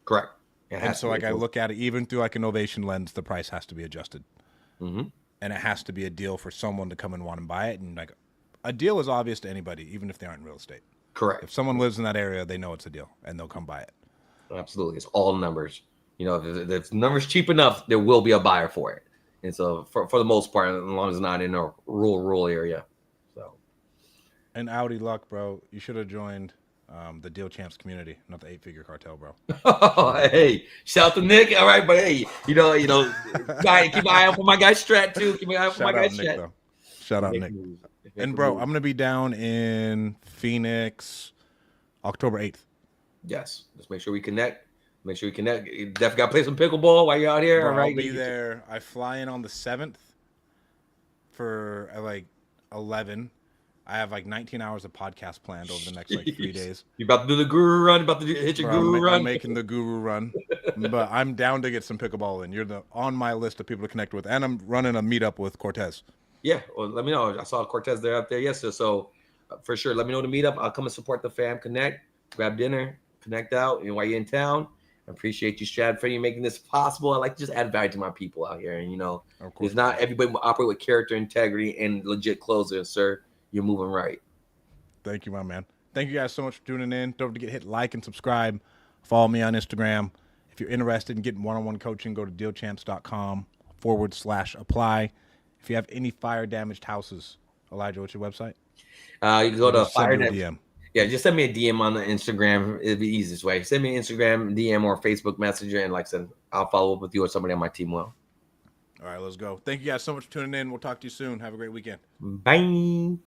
Correct. And so like I look at it, even through like an ovation lens, the price has to be adjusted. Mm-hmm. And it has to be a deal for someone to come and want to buy it. And like a deal is obvious to anybody, even if they aren't in real estate. Correct. If someone lives in that area, they know it's a deal and they'll come buy it. Absolutely. It's all numbers. If the numbers cheap enough, there will be a buyer for it. And so for the most part, as long as it's not in a rural area. So. And Audi luck, bro. You should have joined the Deal Champs community, not the 8-figure cartel, bro. Hey, shout out to Nick. All right, but hey, keep an eye out for my guy Strat too. Keep an eye out for my guy Strat. Shout out Nick. And bro, I'm gonna be down in Phoenix, October 8th. Yes, just make sure we connect. You definitely got to play some pickleball while you're out here. Bro, all right, I'll be there. I fly in on the 7th for like 11. I have like 19 hours of podcast planned over the next like 3 days. You about to do the guru run? About to hit your Bro, guru I'm run? making the guru run, but I'm down to get some pickleball in. You're on my list of people to connect with, and I'm running a meetup with Cortez. Yeah, well, let me know. I saw Cortez there up there yesterday, so for sure, let me know the meetup. I'll come and support the fam. Connect, grab dinner, connect out, and while you're in town, I appreciate you, Strad, for you making this possible. I like to just add value to my people out here, and Of course. it's not everybody will operate with character, integrity, and legit closers, sir. You're moving right. Thank you, my man. Thank you guys so much for tuning in. Don't forget to hit like and subscribe. Follow me on Instagram. If you're interested in getting one-on-one coaching, go to dealchamps.com/apply. If you have any fire damaged houses, Elijah, what's your website? You can go to Just send Fire me a Damage. DM. Yeah, just send me a DM on the Instagram. It'd be the easiest way. Send me an Instagram DM or Facebook Messenger, and like I said, I'll follow up with you or somebody on my team will. All right, let's go. Thank you guys so much for tuning in. We'll talk to you soon. Have a great weekend. Bye.